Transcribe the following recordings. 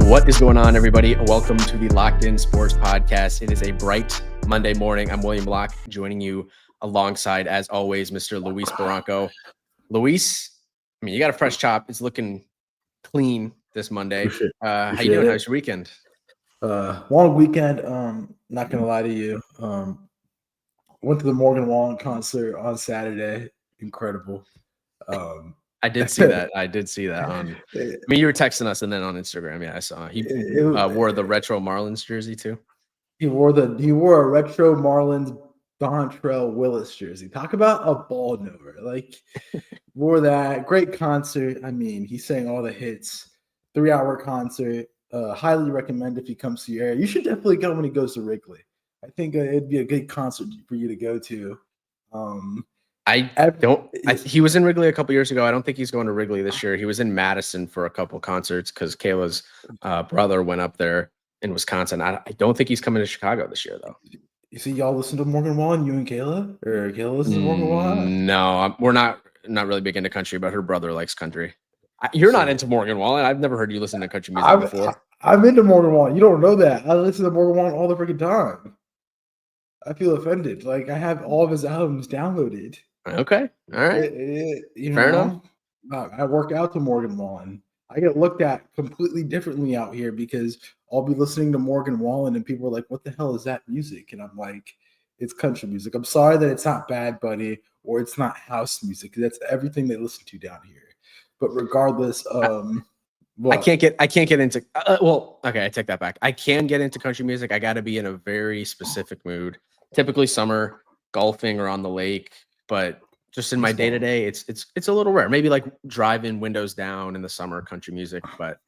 What is going on, everybody? Welcome to the Locked In Sports Podcast. It is a bright Monday morning. I'm William Block, joining you alongside, as always, Mr. Luis Barranco. Luis, I mean, you got a fresh chop. It's looking clean this Monday. How you doing? How's your weekend? Long weekend. Not gonna lie to you. Went to the Morgan Wallen concert on Saturday. Incredible. I did see that. I mean, you were texting us, and then on Instagram, yeah, I saw he wore the retro Marlins jersey too. He wore a retro Marlins Dontrell Willis jersey. Talk about a ball knower. Like, wore that. Great concert. I mean, he sang all the hits. 3-hour concert. Highly recommend if he comes to your area. You should definitely go when he goes to Wrigley. I think it'd be a good concert for you to go to. He was in Wrigley a couple years ago. I don't think he's going to Wrigley this year. He was in Madison for a couple concerts because Kayla's brother went up there in Wisconsin. I don't think he's coming to Chicago this year, though. You see, y'all listen to Morgan Wallen, you and Kayla? Or Kayla listens to Morgan Wallen? No, we're not really big into country, but her brother likes country. You're not into Morgan Wallen. I've never heard you listen to country music before. I'm into Morgan Wallen. You don't know that. I listen to Morgan Wallen all the freaking time. I feel offended. Like, I have all of his albums downloaded. Okay. All right. Fair enough. I work out to Morgan Wallen. I get looked at completely differently out here because I'll be listening to Morgan Wallen and people are like, what the hell is that music? And I'm like, it's country music. I'm sorry that it's not Bad Bunny or it's not house music. That's everything they listen to down here. But regardless, I can't get into okay, I take that back. I can get into country music. I got to be in a very specific mood. Typically summer, golfing or on the lake, but just in my day-to-day, it's a little rare. Maybe like driving windows down in the summer country music, but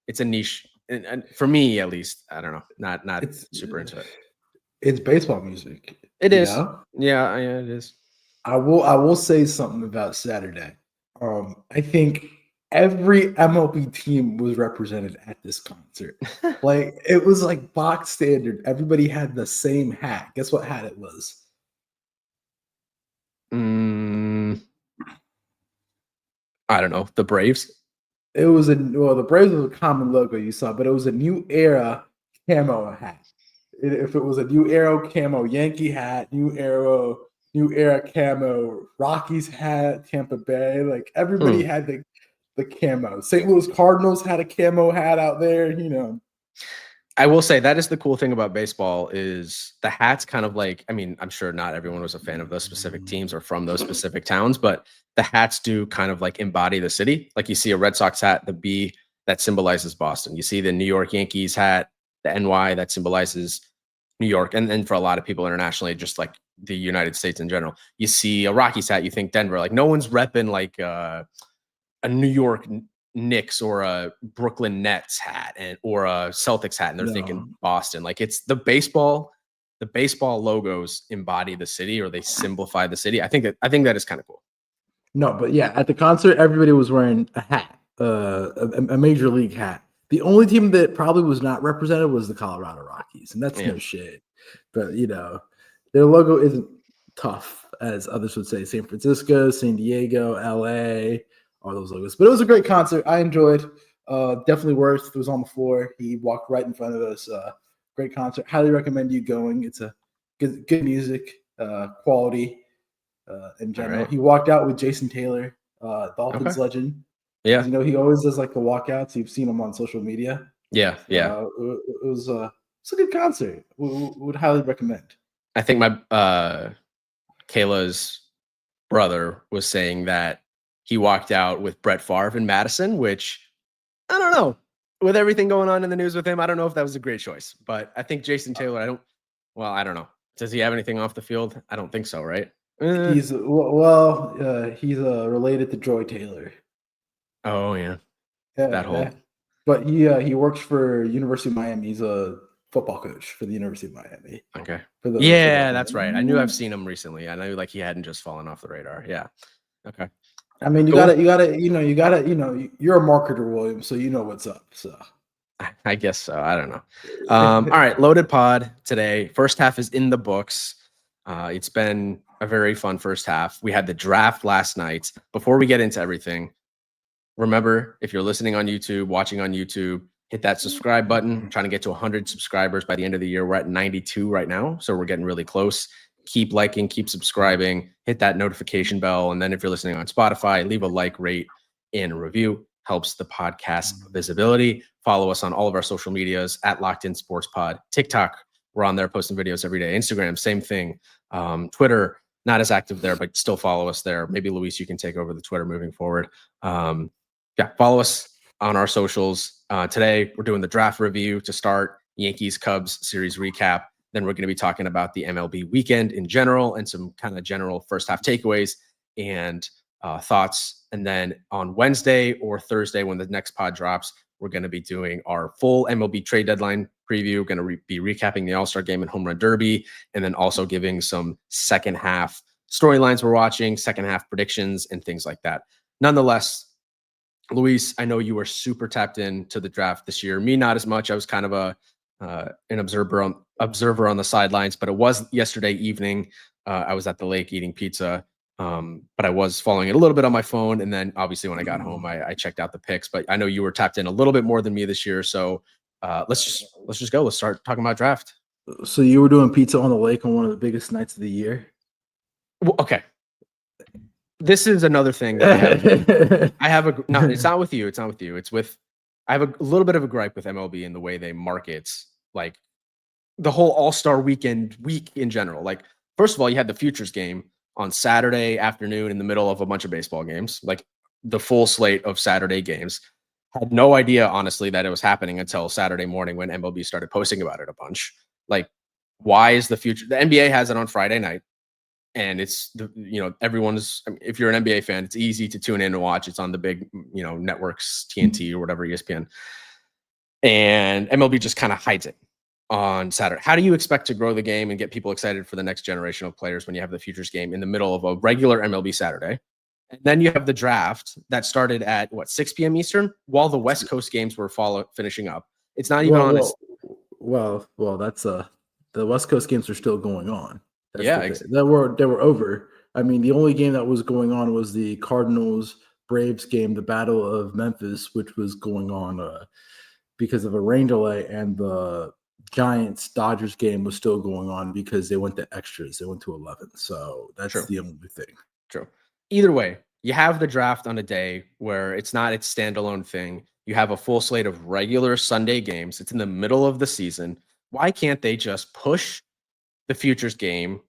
it's a niche. And for me, at least, I don't know, not super into it. It's baseball music. It is. Yeah, it is. I will say something about Saturday. I think every MLB team was represented at this concert. Like, it was like box standard. Everybody had the same hat. Guess what hat it was? I don't know. The Braves. It was the Braves was a common logo you saw, but it was a New Era camo hat. If it was a New Era camo Yankee hat, New Era camo Rockies hat, Tampa Bay, like everybody had the camo. St. Louis Cardinals had a camo hat out there, you know. I will say that is the cool thing about baseball is the hats kind of like, I mean, I'm sure not everyone was a fan of those specific teams or from those specific towns, but the hats do kind of like embody the city. Like you see a Red Sox hat, the B that symbolizes Boston. You see the New York Yankees hat, the NY that symbolizes New York. And then for a lot of people internationally, just like the United States in general, you see a Rockies hat, you think Denver. Like no one's repping like a New York Knicks or a Brooklyn Nets hat or a Celtics hat, and they're thinking Boston. Like it's the baseball logos embody the city or they simplify the city. I think that is kind of cool. No, but yeah, at the concert, everybody was wearing a hat, a major league hat. The only team that probably was not represented was the Colorado Rockies, and that's no shit. But you know, their logo isn't tough, as others would say. San Francisco, San Diego, LA. All those logos, but it was a great concert. I enjoyed. Definitely worth. It was on the floor. He walked right in front of us. Great concert. Highly recommend you going. It's a good music quality in general. Right. He walked out with Jason Taylor, Dolphins legend. Yeah, you know he always does like the walkouts. You've seen him on social media. Yeah. It was a good concert. Would highly recommend. I think my Kayla's brother was saying that he walked out with Brett Favre in Madison, which I don't know. With everything going on in the news with him, I don't know if that was a great choice. But I think Jason Taylor, I don't know. Does he have anything off the field? I don't think so, right? He's related to Joy Taylor. Oh yeah, that whole. But he works for University of Miami. He's a football coach for the University of Miami. Okay. That's right. I knew I've seen him recently. I know like he hadn't just fallen off the radar. Yeah. Okay. I mean, you're a marketer, William, so you know what's up. So I guess so. I don't know. All right. Loaded pod today. First half is in the books. It's been a very fun first half. We had the draft last night. Before we get into everything, remember, if you're listening on YouTube, watching on YouTube, hit that subscribe button. I'm trying to get to 100 subscribers by the end of the year. We're at 92 right now, so we're getting really close. Keep liking, keep subscribing, hit that notification bell. And then if you're listening on Spotify, leave a like, rate, and a review. Helps the podcast visibility. Follow us on all of our social medias at Locked In Sports Pod. TikTok, we're on there posting videos every day. Instagram, same thing. Twitter, not as active there, but still follow us there. Maybe Luis, you can take over the Twitter moving forward. Follow us on our socials. Today, we're doing the draft review to start, Yankees-Cubs series recap. Then we're going to be talking about the MLB weekend in general and some kind of general first half takeaways and thoughts. And then on Wednesday or Thursday, when the next pod drops, we're going to be doing our full MLB trade deadline preview. Going to be recapping the All-Star game and Home Run Derby, and then also giving some second half storylines we're watching, second half predictions, and things like that. Nonetheless, Luis, I know you were super tapped into the draft this year. Me, not as much. I was kind of an observer on the sidelines, but it was yesterday evening. I was at the lake eating pizza, but I was following it a little bit on my phone. And then obviously when I got home, I checked out the picks, but I know you were tapped in a little bit more than me this year. So let's just go. Let's start talking about draft. So you were doing pizza on the lake on one of the biggest nights of the year? Well, okay. This is another thing that I have it's not with you. It's not with you. It's with, I have a little bit of a gripe with MLB and the way they market like the whole All-Star weekend week in general. Like, first of all, you had the Futures game on Saturday afternoon in the middle of a bunch of baseball games, like the full slate of Saturday games. Had no idea, honestly, that it was happening until Saturday morning when MLB started posting about it a bunch. Like, why is the NBA has it on Friday night. And it's everyone's. I mean, if you're an NBA fan, it's easy to tune in and watch. It's on the big networks, TNT or whatever, ESPN, and MLB just kind of hides it on Saturday. How do you expect to grow the game and get people excited for the next generation of players when you have the Futures game in the middle of a regular MLB Saturday? And then you have the draft that started at 6 p.m. Eastern, while the West Coast games were finishing up. It's not even on. Well, that's the West Coast games are still going on. Exactly. They were over. I mean, the only game that was going on was the Cardinals Braves game, the Battle of Memphis, which was going on because of a rain delay, and the Giants Dodgers game was still going on because they went to extras. They went to 11. So that's True. The only thing. True. Either way, you have the draft on a day where it's not its standalone thing. You have a full slate of regular Sunday games. It's in the middle of the season. Why can't they just push the Futures game,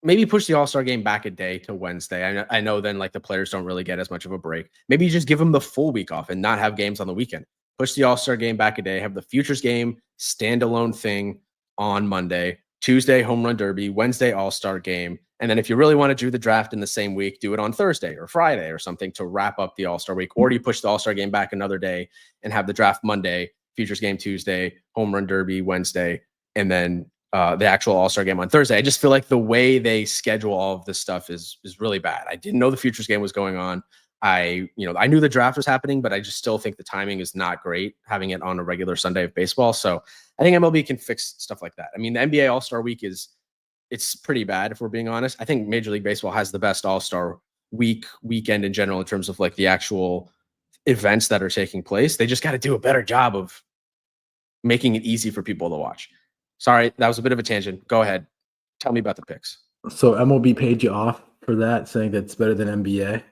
maybe push the All-Star game back a day to Wednesday? I know then like the players don't really get as much of a break. Maybe you just give them the full week off and not have games on the weekend. Push the All-Star game back a day, have the Futures game standalone thing on Monday, Tuesday Home Run Derby, Wednesday All-Star game. And then if you really want to do the draft in the same week, do it on Thursday or Friday or something to wrap up the All-Star week. Or do you push the All-Star game back another day and have the draft Monday, Futures game Tuesday, Home Run Derby Wednesday, and then the actual All-Star game on Thursday? I just feel like the way they schedule all of this stuff is really bad. I didn't know the Futures game was going on. I knew the draft was happening, but I just still think the timing is not great having it on a regular Sunday of baseball. So I think MLB can fix stuff like that. I mean, the NBA All-Star week it's pretty bad if we're being honest. I think Major League Baseball has the best All-Star weekend in general in terms of like the actual events that are taking place. They just got to do a better job of making it easy for people to watch. Sorry, that was a bit of a tangent. Go ahead. Tell me about the picks. So MLB paid you off for that, saying that it's better than NBA?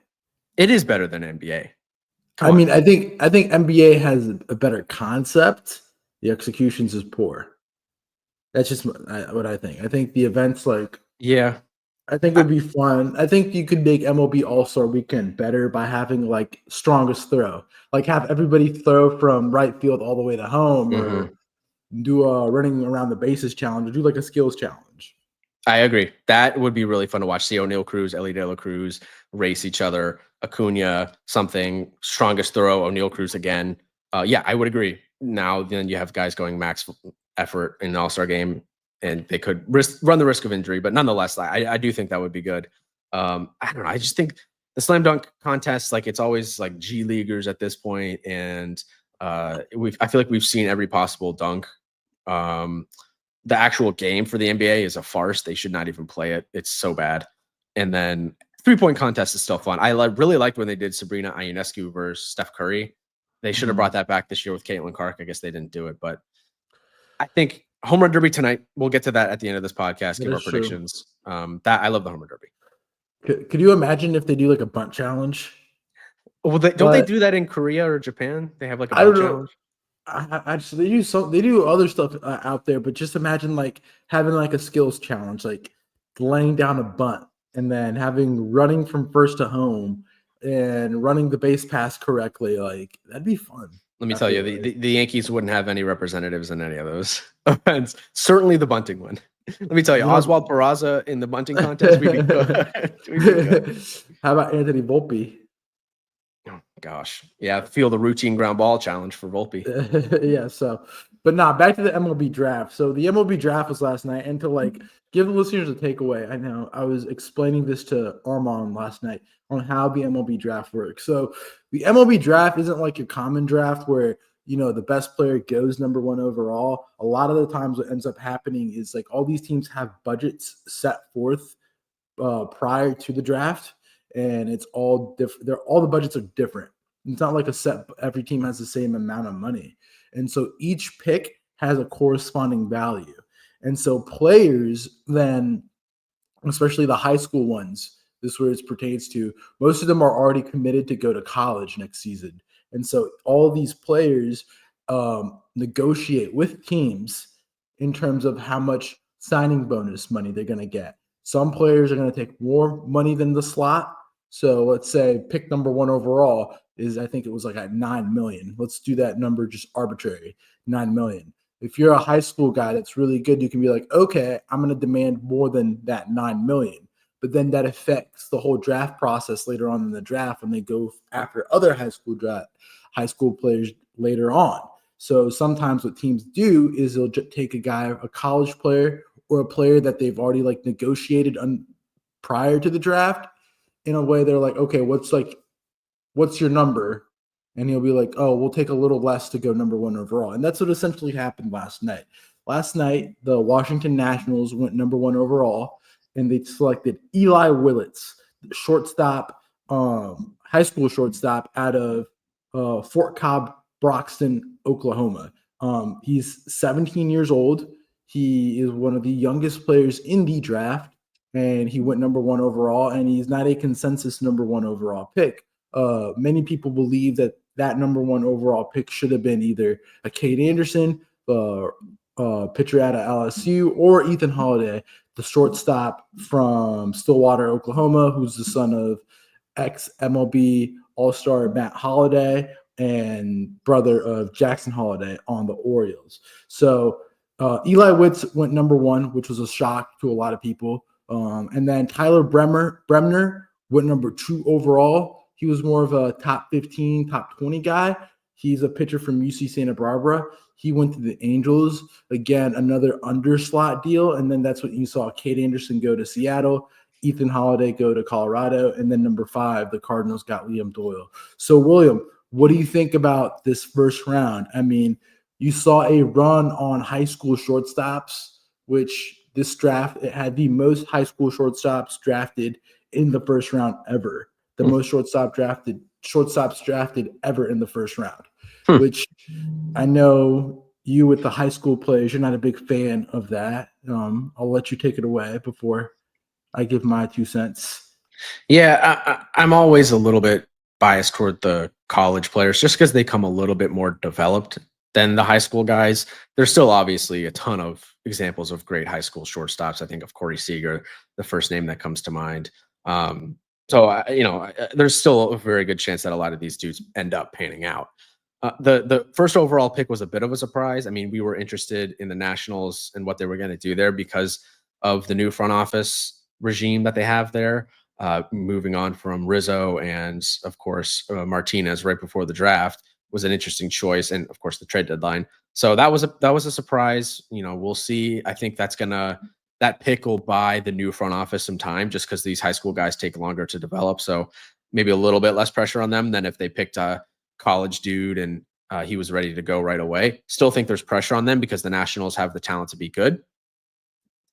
It is better than NBA. I mean, I think NBA has a better concept. The executions is poor. That's just what I think. I think the events I think it would be fun. I think you could make MLB All-Star Weekend better by having like strongest throw. Like have everybody throw from right field all the way to home, or do a running around the bases challenge, or do like a skills challenge. I agree. That would be really fun to watch. See O'Neal Cruz, Ellie De La Cruz race each other. Acuna, something, strongest throw, O'Neal Cruz again. I would agree. Now, then you have guys going max effort in an All-Star game, and they could run the risk of injury. But nonetheless, I do think that would be good. I don't know. I just think the slam dunk contest, like it's always like G leaguers at this point, and I feel like we've seen every possible dunk. The actual game for the NBA is a farce. They should not even play it. It's so bad. And then 3-point contest is still fun. I really liked when they did Sabrina Ionescu versus Steph Curry. They should have brought that back this year with Caitlin Clark. I guess they didn't do it, but I think home run derby tonight. We'll get to that at the end of this podcast. Give our predictions. That I love the home run derby. Could you imagine if they do like a bunt challenge? Well, don't they do that in Korea or Japan? They have like a bunt challenge. I just they do other stuff out there, but just imagine like having like a skills challenge, like laying down a bunt and then running from first to home and running the base pass correctly. Like that'd be fun. Let me tell you, the Yankees wouldn't have any representatives in any of those events. Certainly the bunting one. Let me tell you, Oswald Peraza in the bunting contest, we'd be good. How about Anthony Volpe? Oh, gosh. Yeah, feel the routine ground ball challenge for Volpe. Yeah, but back to the MLB draft. So the MLB draft was last night, and to like give the listeners a takeaway, I know I was explaining this to Armand last night on how the MLB draft works. So the MLB draft isn't like your common draft where the best player goes number 1 overall. A lot of the times what ends up happening is like all these teams have budgets set forth prior to the draft, and it's all different. All the budgets are different. It's not like every team has the same amount of money. And so each pick has a corresponding value. And so players then, especially the high school ones, this is where it pertains to, most of them are already committed to go to college next season. And so all these players negotiate with teams in terms of how much signing bonus money they're going to get. Some players are going to take more money than the slot. So let's say pick number 1 overall is, I think it was like at $9 million. Let's do that number just arbitrary, $9 million. If you're a high school guy that's really good, you can be like, okay, I'm going to demand more than that $9 million. But then that affects the whole draft process later on in the draft when they go after other high school players later on. So sometimes what teams do is they'll take a college player or a player that they've already like negotiated prior to the draft. In a way, they're like, okay, what's your number? And he'll be like, oh, we'll take a little less to go number 1 overall. And that's what essentially happened last night. Last night, the Washington Nationals went number 1 overall, and they selected Eli Willits, shortstop, high school shortstop out of Fort Cobb, Broxton, Oklahoma. He's 17 years old. He is one of the youngest players in the draft, and he went number 1 overall, and he's not a consensus number 1 overall pick. Many people believe that number 1 overall pick should have been either a Cade Anderson, pitcher out of LSU, or Ethan Holliday, the shortstop from Stillwater, Oklahoma, who's the son of ex-MLB All-Star Matt Holliday and brother of Jackson Holliday on the Orioles. So Eli Witz went number 1, which was a shock to a lot of people. And then Tyler Bremner went number 2 overall. He was more of a top 15, top 20 guy. He's a pitcher from UC Santa Barbara. He went to the Angels. Again, another underslot deal. And then that's what you saw Cade Anderson go to Seattle, Ethan Holliday go to Colorado, and then number 5, the Cardinals got Liam Doyle. So, William, what do you think about this first round? I mean, you saw a run on high school shortstops, which this draft, it had the most high school shortstops drafted in the first round ever. The most shortstops drafted ever in the first round, which I know you with the high school players, you're not a big fan of that. I'll let you take it away before I give my 2 cents. Yeah, I'm always a little bit biased toward the college players just because they come a little bit more developed than the high school guys. There's still obviously a ton of examples of great high school shortstops. I think of Corey Seager, the first name that comes to mind. There's still a very good chance that a lot of these dudes end up panning out. The first overall pick was a bit of a surprise. I mean, we were interested in the Nationals and what they were going to do there because of the new front office regime that they have there, moving on from Rizzo and, of course, Martinez right before the draft was an interesting choice, and of course the trade deadline. So that was a surprise. We'll see. I think that pick will buy the new front office some time just because these high school guys take longer to develop. So maybe a little bit less pressure on them than if they picked a college dude and he was ready to go right away. Still think there's pressure on them because the Nationals have the talent to be good.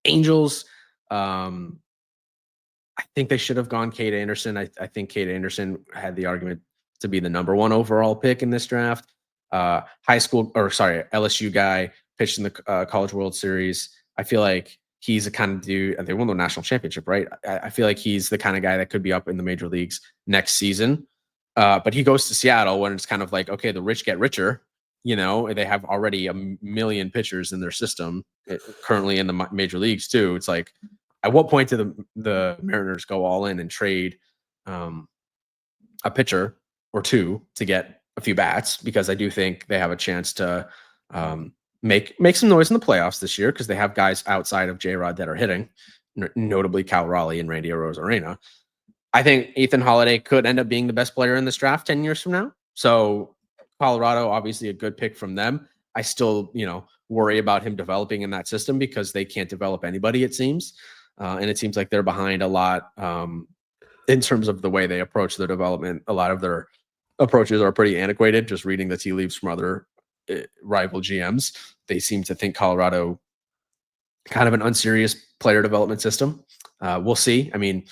Angels, I think they should have gone Cade Anderson. I think Cade Anderson had the argument to be the number 1 overall pick in this draft. LSU guy pitched in the College World Series. I feel like he's the kind of dude. They won the national championship, right? I feel like he's the kind of guy that could be up in the major leagues next season. But he goes to Seattle when it's kind of like, okay, the rich get richer. They have already a million pitchers in their system currently in the major leagues too. It's like, at what point do the Mariners go all in and trade a pitcher or two to get a few bats? Because I do think they have a chance to make some noise in the playoffs this year, because they have guys outside of J-Rod that are hitting, notably Cal Raleigh and Randy Arozarena. I think Ethan Holliday could end up being the best player in this draft 10 years from now. So Colorado, obviously a good pick from them. I still, worry about him developing in that system because they can't develop anybody, it seems. And it seems like they're behind a lot in terms of the way they approach their development. A lot of their approaches are pretty antiquated. Just reading the tea leaves from other rival GMs, they seem to think Colorado kind of an unserious player development system. We'll see. I mean,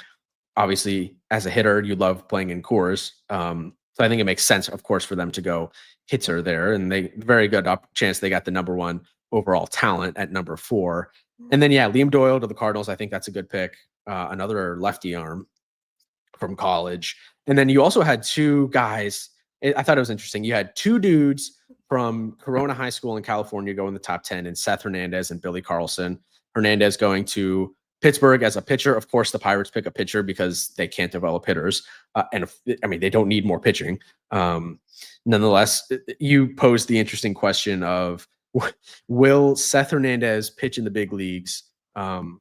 obviously, as a hitter, you love playing in Coors. So I think it makes sense, of course, for them to go hitter there. And they very good chance they got the number 1 overall talent at number 4. And then, Liam Doyle to the Cardinals. I think that's a good pick. Another lefty arm from college. And then you also had 2 guys. I thought it was interesting. You had 2 dudes from Corona High School in California go in the top 10, and Seth Hernandez and Billy Carlson. Hernandez going to Pittsburgh as a pitcher. Of course, the Pirates pick a pitcher because they can't develop hitters. They don't need more pitching. Nonetheless, you posed the interesting question of, will Seth Hernandez pitch in the big leagues? Or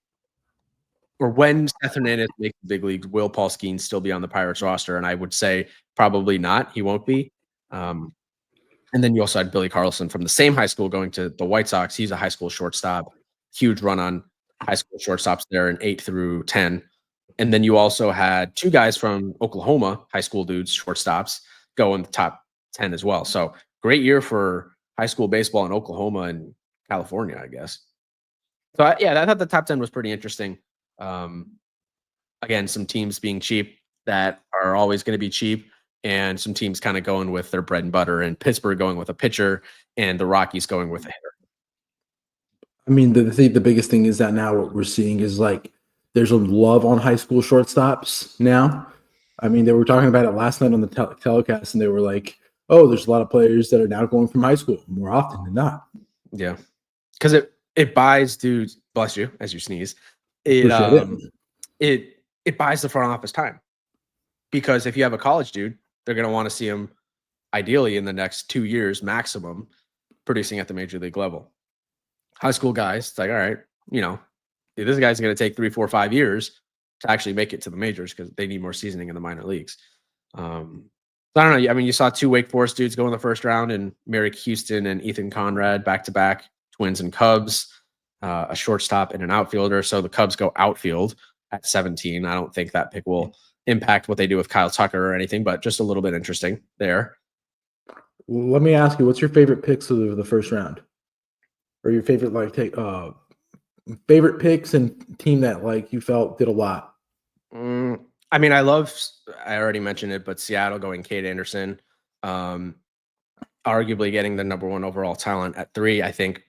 when Seth Hernandez makes the big leagues, will Paul Skeens still be on the Pirates roster? And I would say probably not. He won't be. And then you also had Billy Carlson from the same high school going to the White Sox. He's a high school shortstop. Huge run on high school shortstops there in 8 through 10. And then you also had 2 guys from Oklahoma, high school dudes, shortstops, go in the top 10 as well. So great year for high school baseball in Oklahoma and California, I guess. So I thought the top 10 was pretty interesting. Again, some teams being cheap that are always going to be cheap, and some teams kind of going with their bread and butter, and Pittsburgh going with a pitcher and the Rockies going with a hitter. I mean, the biggest thing is that now what we're seeing is like there's a love on high school shortstops now. I mean, they were talking about it last night on the telecast, and they were like, oh, there's a lot of players that are now going from high school more often than not. Yeah. Because it buys dudes, bless you, as you sneeze. It buys the front office time. Because if you have a college dude, they're going to want to see him ideally in the next 2 years maximum producing at the major league level. High school guys, it's like, all right, this guy's going to take 3, 4, 5 years to actually make it to the majors because they need more seasoning in the minor leagues. I don't know. I mean, you saw 2 Wake Forest dudes go in the first round, and Merrick Houston and Ethan Conrad back-to-back, Twins and Cubs, a shortstop and an outfielder. So the Cubs go outfield at 17. I don't think that pick will impact what they do with Kyle Tucker or anything, but just a little bit interesting there. Let me ask you, what's your favorite picks of the first round? Or your favorite favorite picks and team that you felt did a lot? I mean, I already mentioned it, but Seattle going Cade Anderson, arguably getting the number 1 overall talent at 3. I think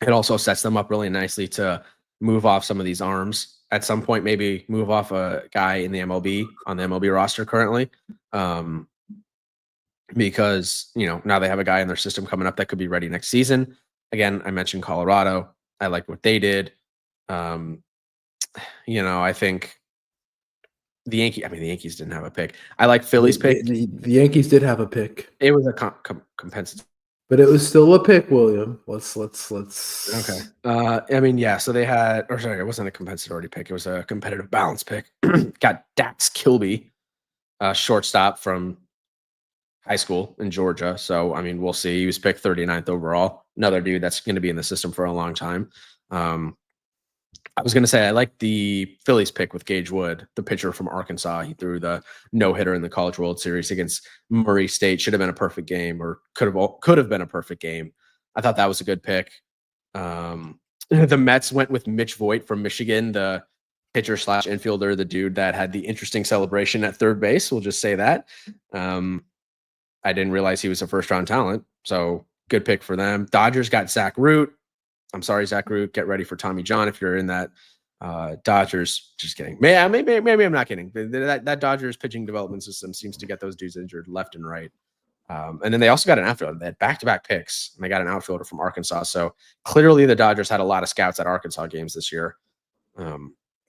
it also sets them up really nicely to move off some of these arms at some point, maybe move off a guy in the MLB on the MLB roster currently. Because, now they have a guy in their system coming up that could be ready next season. Again, I mentioned Colorado. I like what they did. I think the Yankees didn't have a pick. I like Philly's pick. The Yankees did have a pick. It was a compensatory. But it was still a pick, William. Let's. Okay. So they had, it wasn't a compensatory pick. It was a competitive balance pick. Got Dax Kilby, shortstop from high school in Georgia. So, we'll see. He was picked 39th overall. Another dude that's going to be in the system for a long time. I was going to say, I like the Phillies pick with Gage Wood, the pitcher from Arkansas. He threw the no-hitter in the College World Series against Murray State. Should have been a perfect game, or could have been a perfect game. I thought that was a good pick. The Mets went with Mitch Voigt from Michigan, the pitcher / infielder, the dude that had the interesting celebration at third base. We'll just say that. I didn't realize he was a first round talent. So good pick for them. Dodgers got Zach Root. I'm sorry, Zach Root. Get ready for Tommy John if you're in that. Dodgers, just kidding. Maybe I'm not kidding. That Dodgers pitching development system seems to get those dudes injured left and right. And then they also got an outfielder. They had back-to-back picks, and they got an outfielder from Arkansas. So clearly the Dodgers had a lot of scouts at Arkansas games this year.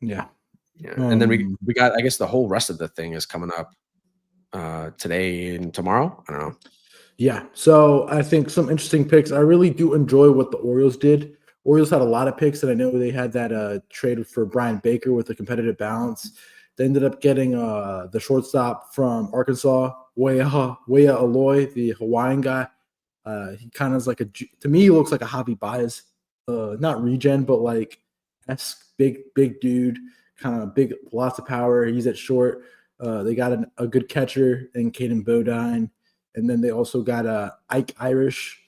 Yeah. And then we got, I guess the whole rest of the thing is coming up today and tomorrow. I don't know. Yeah. So I think some interesting picks. I really do enjoy what the Orioles did. Orioles had a lot of picks, and I know they had that trade for Brian Baker with a competitive balance. They ended up getting the shortstop from Arkansas, Weah Aloy, the Hawaiian guy. He kind of is like to me, he looks like a Javi Baez, not regen, but like big dude, kind of big, lots of power. He's at short. They got a good catcher in Caden Bodine. And then they also got Ike Irish.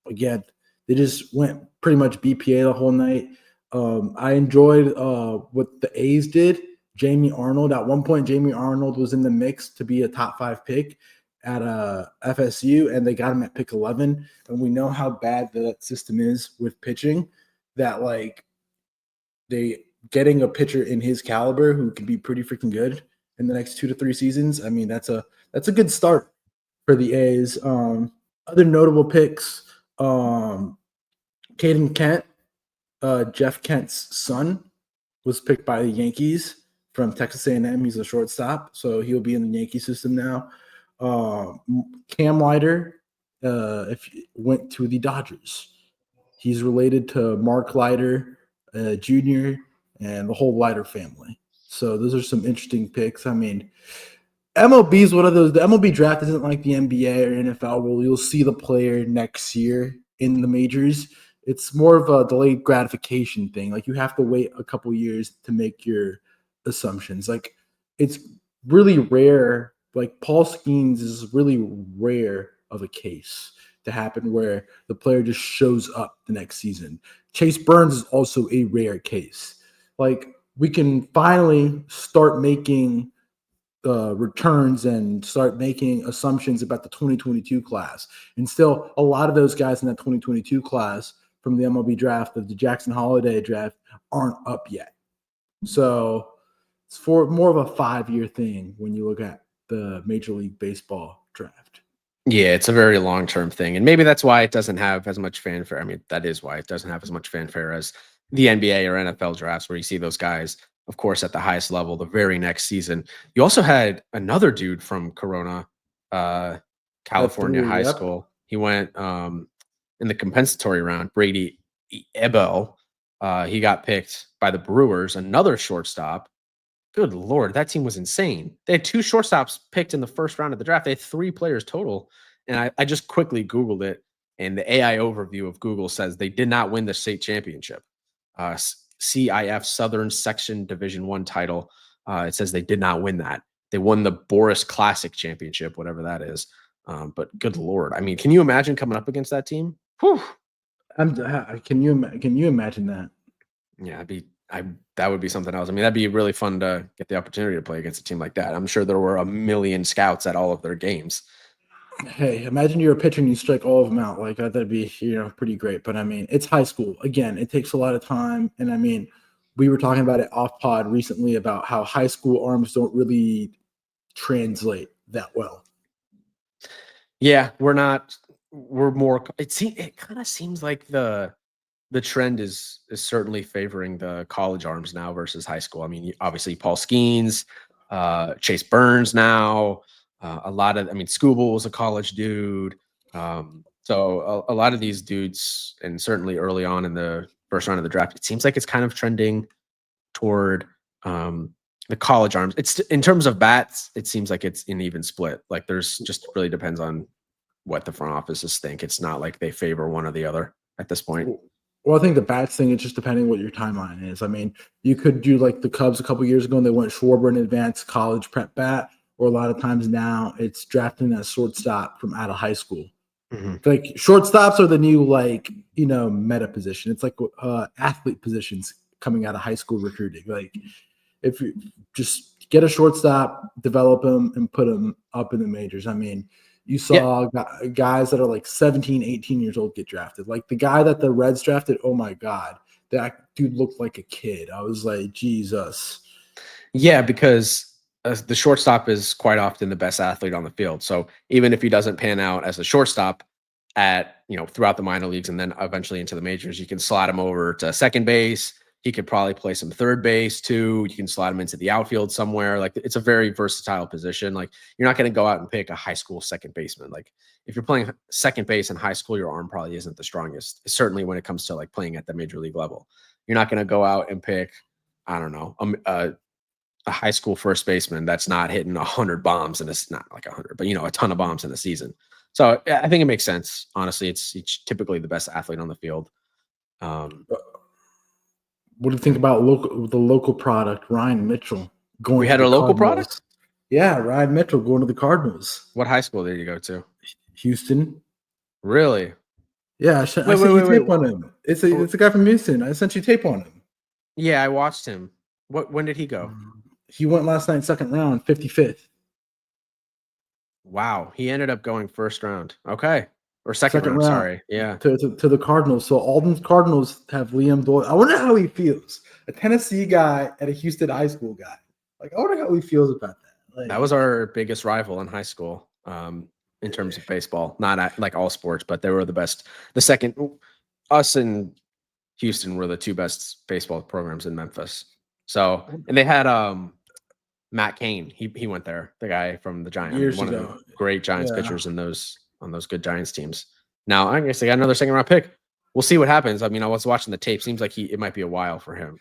Again, they just went pretty much BPA the whole night. I enjoyed what the A's did. Jamie Arnold. At one point, Jamie Arnold was in the mix to be a top 5 pick at FSU, and they got him at pick 11. And we know how bad that system is with pitching, that like they getting a pitcher in his caliber who can be pretty freaking good in the next 2 to 3 seasons. I mean, that's a good start for the A's. Other notable picks, Caden Kent, Jeff Kent's son, was picked by the Yankees from Texas A&M. He's a shortstop, so he'll be in the Yankee system now. Cam Leiter went to the Dodgers. He's related to Mark Leiter Jr. and the whole Leiter family. So those are some interesting picks. I mean, MLB is one of those. The MLB draft isn't like the NBA or NFL where you'll see the player next year in the majors. It's more of a delayed gratification thing. Like you have to wait a couple years to make your assumptions. Like it's really rare. Like Paul Skeens is really rare of a case to happen where the player just shows up the next season. Chase Burns is also a rare case. Like we can finally start making returns and start making assumptions about the 2022 class. And still, a lot of those guys in that 2022 class from the MLB draft, of the Jackson Holliday draft, aren't up yet. So it's for more of a 5-year thing when you look at the Major League Baseball draft. Yeah, it's a very long-term thing. And maybe that's why it doesn't have as much fanfare. I mean, that is why it doesn't have as much fanfare as the NBA or NFL drafts, where you see those guys, of course, at the highest level the very next season. You also had another dude from Corona, California high school. He went in the compensatory round, Brady Ebel. He got picked by the Brewers, another shortstop. Good Lord, that team was insane. They had 2 shortstops picked in the first round of the draft. They had 3 players total. And I just quickly Googled it, and the AI overview of Google says they did not win the state championship. CIF Southern Section Division I title. It says they did not win that. They won the Boris Classic Championship, whatever that is. But good Lord, I mean, can you imagine coming up against that team? Whew. Can you imagine that? Yeah, that would be something else. I mean, that'd be really fun to get the opportunity to play against a team like that. I'm sure there were a million scouts at all of their games. Hey, imagine you're a pitcher and you strike all of them out. Like that'd be, pretty great. But I mean, it's high school. Again, it takes a lot of time. And I mean, we were talking about it off pod recently about how high school arms don't really translate that well. Yeah, we're more. It kind of seems like the trend is certainly favoring the college arms now versus high school. I mean, obviously Paul Skeens, Chase Burns now. A lot of, Scooble was a college dude. So a lot of these dudes, and certainly early on in the first round of the draft, it seems like it's kind of trending toward the college arms. It's in terms of bats, it seems like it's an even split. Like there's just really depends on what the front offices think. It's not like they favor one or the other at this point. Well, I think the bats thing is just depending what your timeline is. I mean, you could do like the Cubs a couple years ago and they went Schwarber in advanced college prep bat, or a lot of times now it's drafting a shortstop from out of high school. Mm-hmm. Like shortstops are the new meta position. It's like athlete positions coming out of high school recruiting. Like, if you just get a shortstop, develop him, and put him up in the majors. I mean, you saw guys that are like 17, 18 years old get drafted. Like the guy that the Reds drafted, oh my God, that dude looked like a kid. I was like, Jesus. Yeah, because the shortstop is quite often the best athlete on the field. So even if he doesn't pan out as a shortstop at, throughout the minor leagues and then eventually into the majors, you can slide him over to second base. He could probably play some third base too. You can slide him into the outfield somewhere. Like, it's a very versatile position. Like, you're not going to go out and pick a high school second baseman. Like, if you're playing second base in high school, your arm probably isn't the strongest. Certainly when it comes to like playing at the major league level, you're not going to go out and pick, I don't know, a high school first baseman that's not hitting 100 bombs, and it's not like 100, but a ton of bombs in a season. So I think it makes sense. Honestly, it's typically the best athlete on the field. What do you think about the local product, Ryan Mitchell going? We had a local product. Yeah, Ryan Mitchell going to the Cardinals. What high school did you go to? Houston. Really? Yeah, I sent you tape on him. It's a guy from Houston. I sent you tape on him. Yeah, I watched him. When did he go? He went last night, second round, 55th. Wow, he ended up going first round. Okay. Or second round, sorry. Yeah. To the Cardinals. So all these Cardinals have Liam Doyle. I wonder how he feels. A Tennessee guy and a Houston high school guy. Like, I wonder how he feels about that. Like, that was our biggest rival in high school, in terms of baseball. Not like all sports, but they were the best. The second, us and Houston were the two best baseball programs in Memphis. So, and they had Matt Cain. He went there, the guy from the Giants. One of the great Giants pitchers on those good Giants teams. Now, I guess they got another second round pick. We'll see what happens. I mean, I was watching the tape. Seems like it might be a while for him,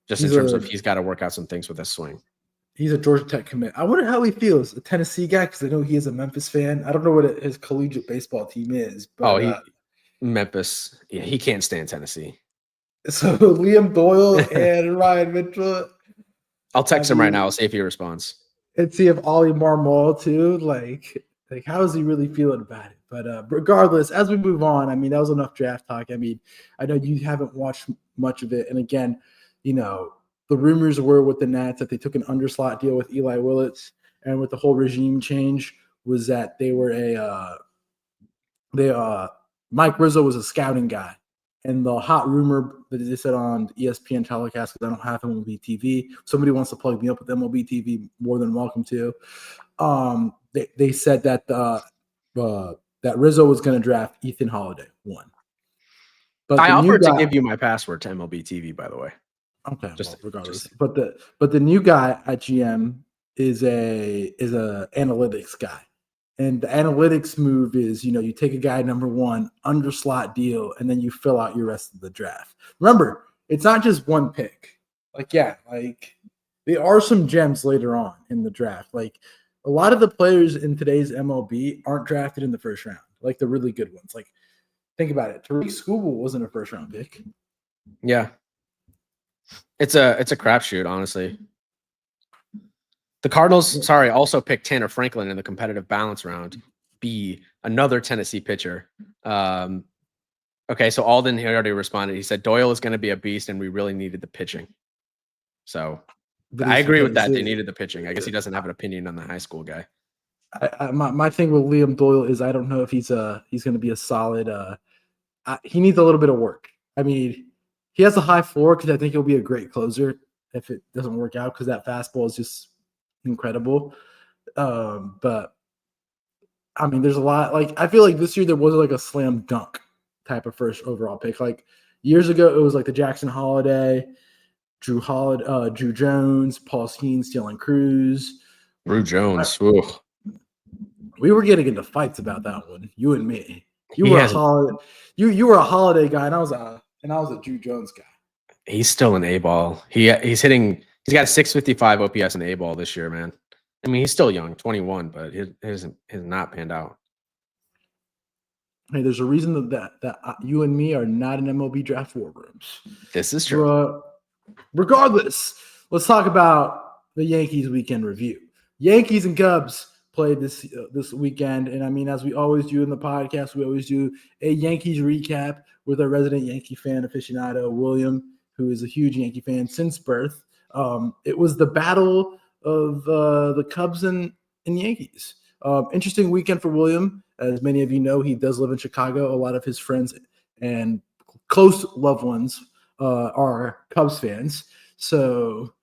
just in terms of he's got to work out some things with his swing. He's a Georgia Tech commit. I wonder how he feels, a Tennessee guy, because I know he is a Memphis fan. I don't know what his collegiate baseball team is. But, Memphis. Yeah, he can't stand Tennessee. So Liam Doyle and Ryan Mitchell. I'll text him right now. I'll see if he responds. And see if Ollie Marmol too. Like how is he really feeling about it? But regardless, as we move on, I mean, that was enough draft talk. I mean, I know you haven't watched much of it. And again, the rumors were with the Nats that they took an underslot deal with Eli Willits, and with the whole regime change was that they were Mike Rizzo was a scouting guy. And the hot rumor that they said on ESPN telecast, because I don't have MLB TV. Somebody wants to plug me up with MLB TV, more than welcome to. They said that that Rizzo was going to draft Ethan Holliday, one. But I offered to give you my password to MLB TV, by the way. Okay, regardless. But the new guy at GM is a analytics guy. And the analytics move is, you take a guy number one, underslot deal, and then you fill out your rest of the draft. Remember, it's not just one pick. There are some gems later on in the draft. Like, a lot of the players in today's MLB aren't drafted in the first round, like the really good ones. Like, think about it. Tariq Skubal wasn't a first round pick. Yeah. It's a crapshoot, honestly. The Cardinals, also picked Tanner Franklin in the competitive balance round. Another Tennessee pitcher. Okay, so Alden, he already responded. He said Doyle is going to be a beast, and we really needed the pitching. So I agree with that. They needed the pitching. I guess he doesn't have an opinion on the high school guy. My thing with Liam Doyle is I don't know if he's going to be a solid. He needs a little bit of work. I mean, he has a high floor because I think he'll be a great closer if it doesn't work out, because that fastball is just incredible. But I mean, there's a lot. Like, I feel like this year there wasn't like a slam dunk type of first overall pick. Like, years ago, it was like the Jackson Holliday, Drew Jones, Paul Skeens, Dylan Cruz. Drew Jones. We were getting into fights about that one, you and me. You were a Holliday guy, and I was a Drew Jones guy. He's still an A-ball. He's hitting. He's got a 655 OPS in A-ball this year, man. I mean, he's still young, 21, but he has not panned out. Hey, there's a reason that you and me are not in MLB Draft War Rooms. This is true. Regardless, let's talk about the Yankees weekend review. Yankees and Cubs played this weekend, and I mean, as we always do in the podcast, we always do a Yankees recap with our resident Yankee fan aficionado, William. who is a huge Yankee fan since birth. It was the battle of the Cubs and Yankees. Interesting weekend for William. As many of you know, he does live in Chicago. A lot of his friends and close loved ones are Cubs fans. So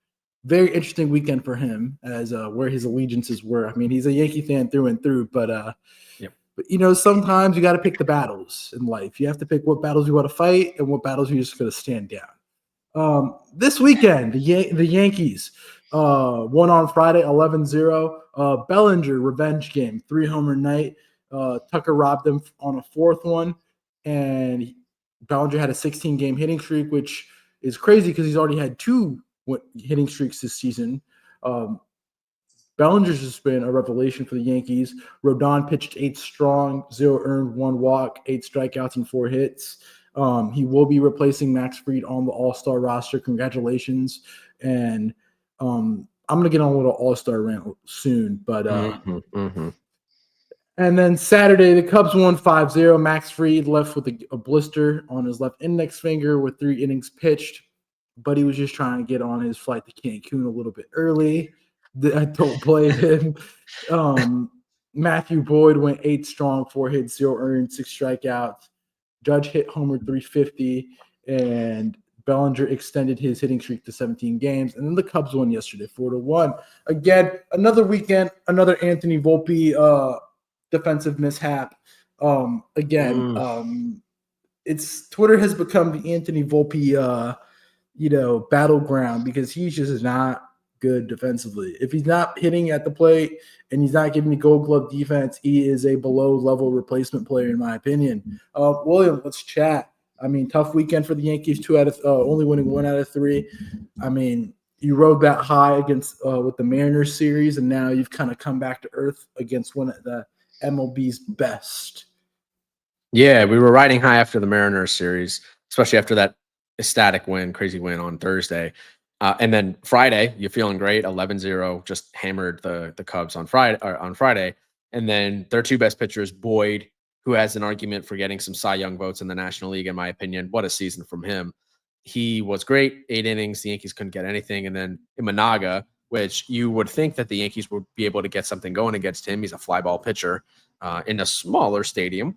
very interesting weekend for him as where his allegiances were. I mean, he's a Yankee fan through and through, but sometimes you got to pick the battles in life. You have to pick what battles you want to fight and what battles you're just going to stand down. This weekend, the Yankees won on Friday 11-0. Bellinger revenge game, 3-homer night. Tucker robbed them on a fourth one, and Bellinger had a 16-game hitting streak, which is crazy because he's already had 2 hitting streaks this season. Bellinger's just been a revelation for the Yankees. Rodon pitched 8 strong, 0 earned, 1 walk, 8 strikeouts, and 4 hits. He will be replacing Max Fried on the All-Star roster. Congratulations. And I'm going to get on a little All-Star rant soon. But And then Saturday, the Cubs won 5-0. Max Fried left with a blister on his left index finger with 3 innings pitched. But he was just trying to get on his flight to Cancun a little bit early. I don't blame him. Matthew Boyd went 8 strong, 4 hits, 0 earned, 6 strikeouts. Judge hit homer 350, and Bellinger extended his hitting streak to 17 games. And then the Cubs won yesterday, 4-1. Again, another weekend, another Anthony Volpe defensive mishap. It's Twitter has become the Anthony Volpe battleground because he's just not good defensively. If he's not hitting at the plate and he's not giving me Gold Glove defense, he is a below level replacement player in my opinion. William, let's chat. I mean, tough weekend for the Yankees. Only winning 1 out of 3. I mean, you rode that high against with the Mariners series, and now you've kind of come back to earth against one of the MLB's best. Yeah, we were riding high after the Mariners series, especially after that ecstatic win, crazy win on Thursday. And then Friday, you're feeling great. 11-0, just hammered the Cubs on Friday. And then their 2 best pitchers, Boyd, who has an argument for getting some Cy Young votes in the National League, in my opinion. What a season from him. He was great. 8 innings. The Yankees couldn't get anything. And then Imanaga, which you would think that the Yankees would be able to get something going against him. He's a fly ball pitcher in a smaller stadium.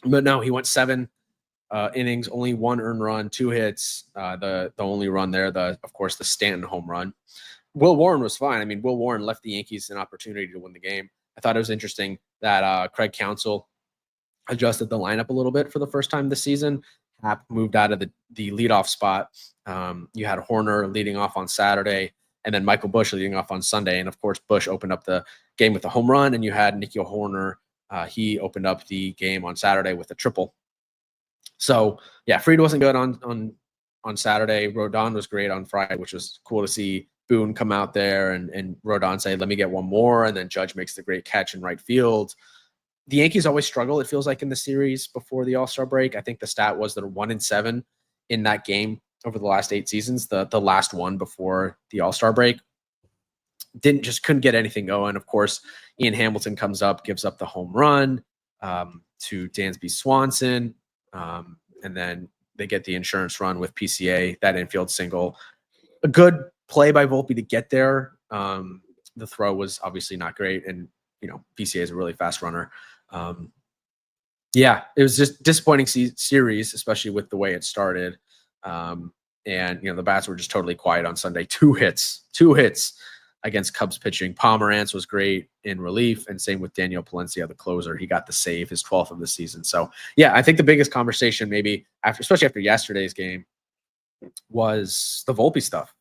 But no, he went 7 innings, only 1 earned run, 2 hits. The only run there, of course, the Stanton home run. Will Warren was fine. I mean, Will Warren left the Yankees an opportunity to win the game. I thought it was interesting that Craig Counsell adjusted the lineup a little bit for the first time this season. Happ moved out of the leadoff spot. You had Horner leading off on Saturday, and then Michael Busch leading off on Sunday. And of course, Busch opened up the game with a home run, and you had Nikhil Horner. He opened up the game on Saturday with a triple. So yeah, Fried wasn't good on Saturday. Rodon was great on Friday, which was cool to see Boone come out there and Rodon say, let me get one more. And then Judge makes the great catch in right field. The Yankees always struggle, it feels like, in the series before the All-Star break. I think the stat was they're 1-7 in that game over the last 8 seasons, the last one before the All-Star break. Couldn't get anything going. Of course, Ian Hamilton comes up, gives up the home run to Dansby Swanson. And then they get the insurance run with PCA, that infield single. A good play by Volpe to get there. The throw was obviously not great. And, PCA is a really fast runner. It was just disappointing series, especially with the way it started. And, the bats were just totally quiet on Sunday. 2 hits against Cubs pitching. Pomerantz was great in relief, and same with Daniel Palencia, the closer. He got the save, his 12th of the season. So, yeah, I think the biggest conversation maybe, especially after yesterday's game, was the Volpe stuff.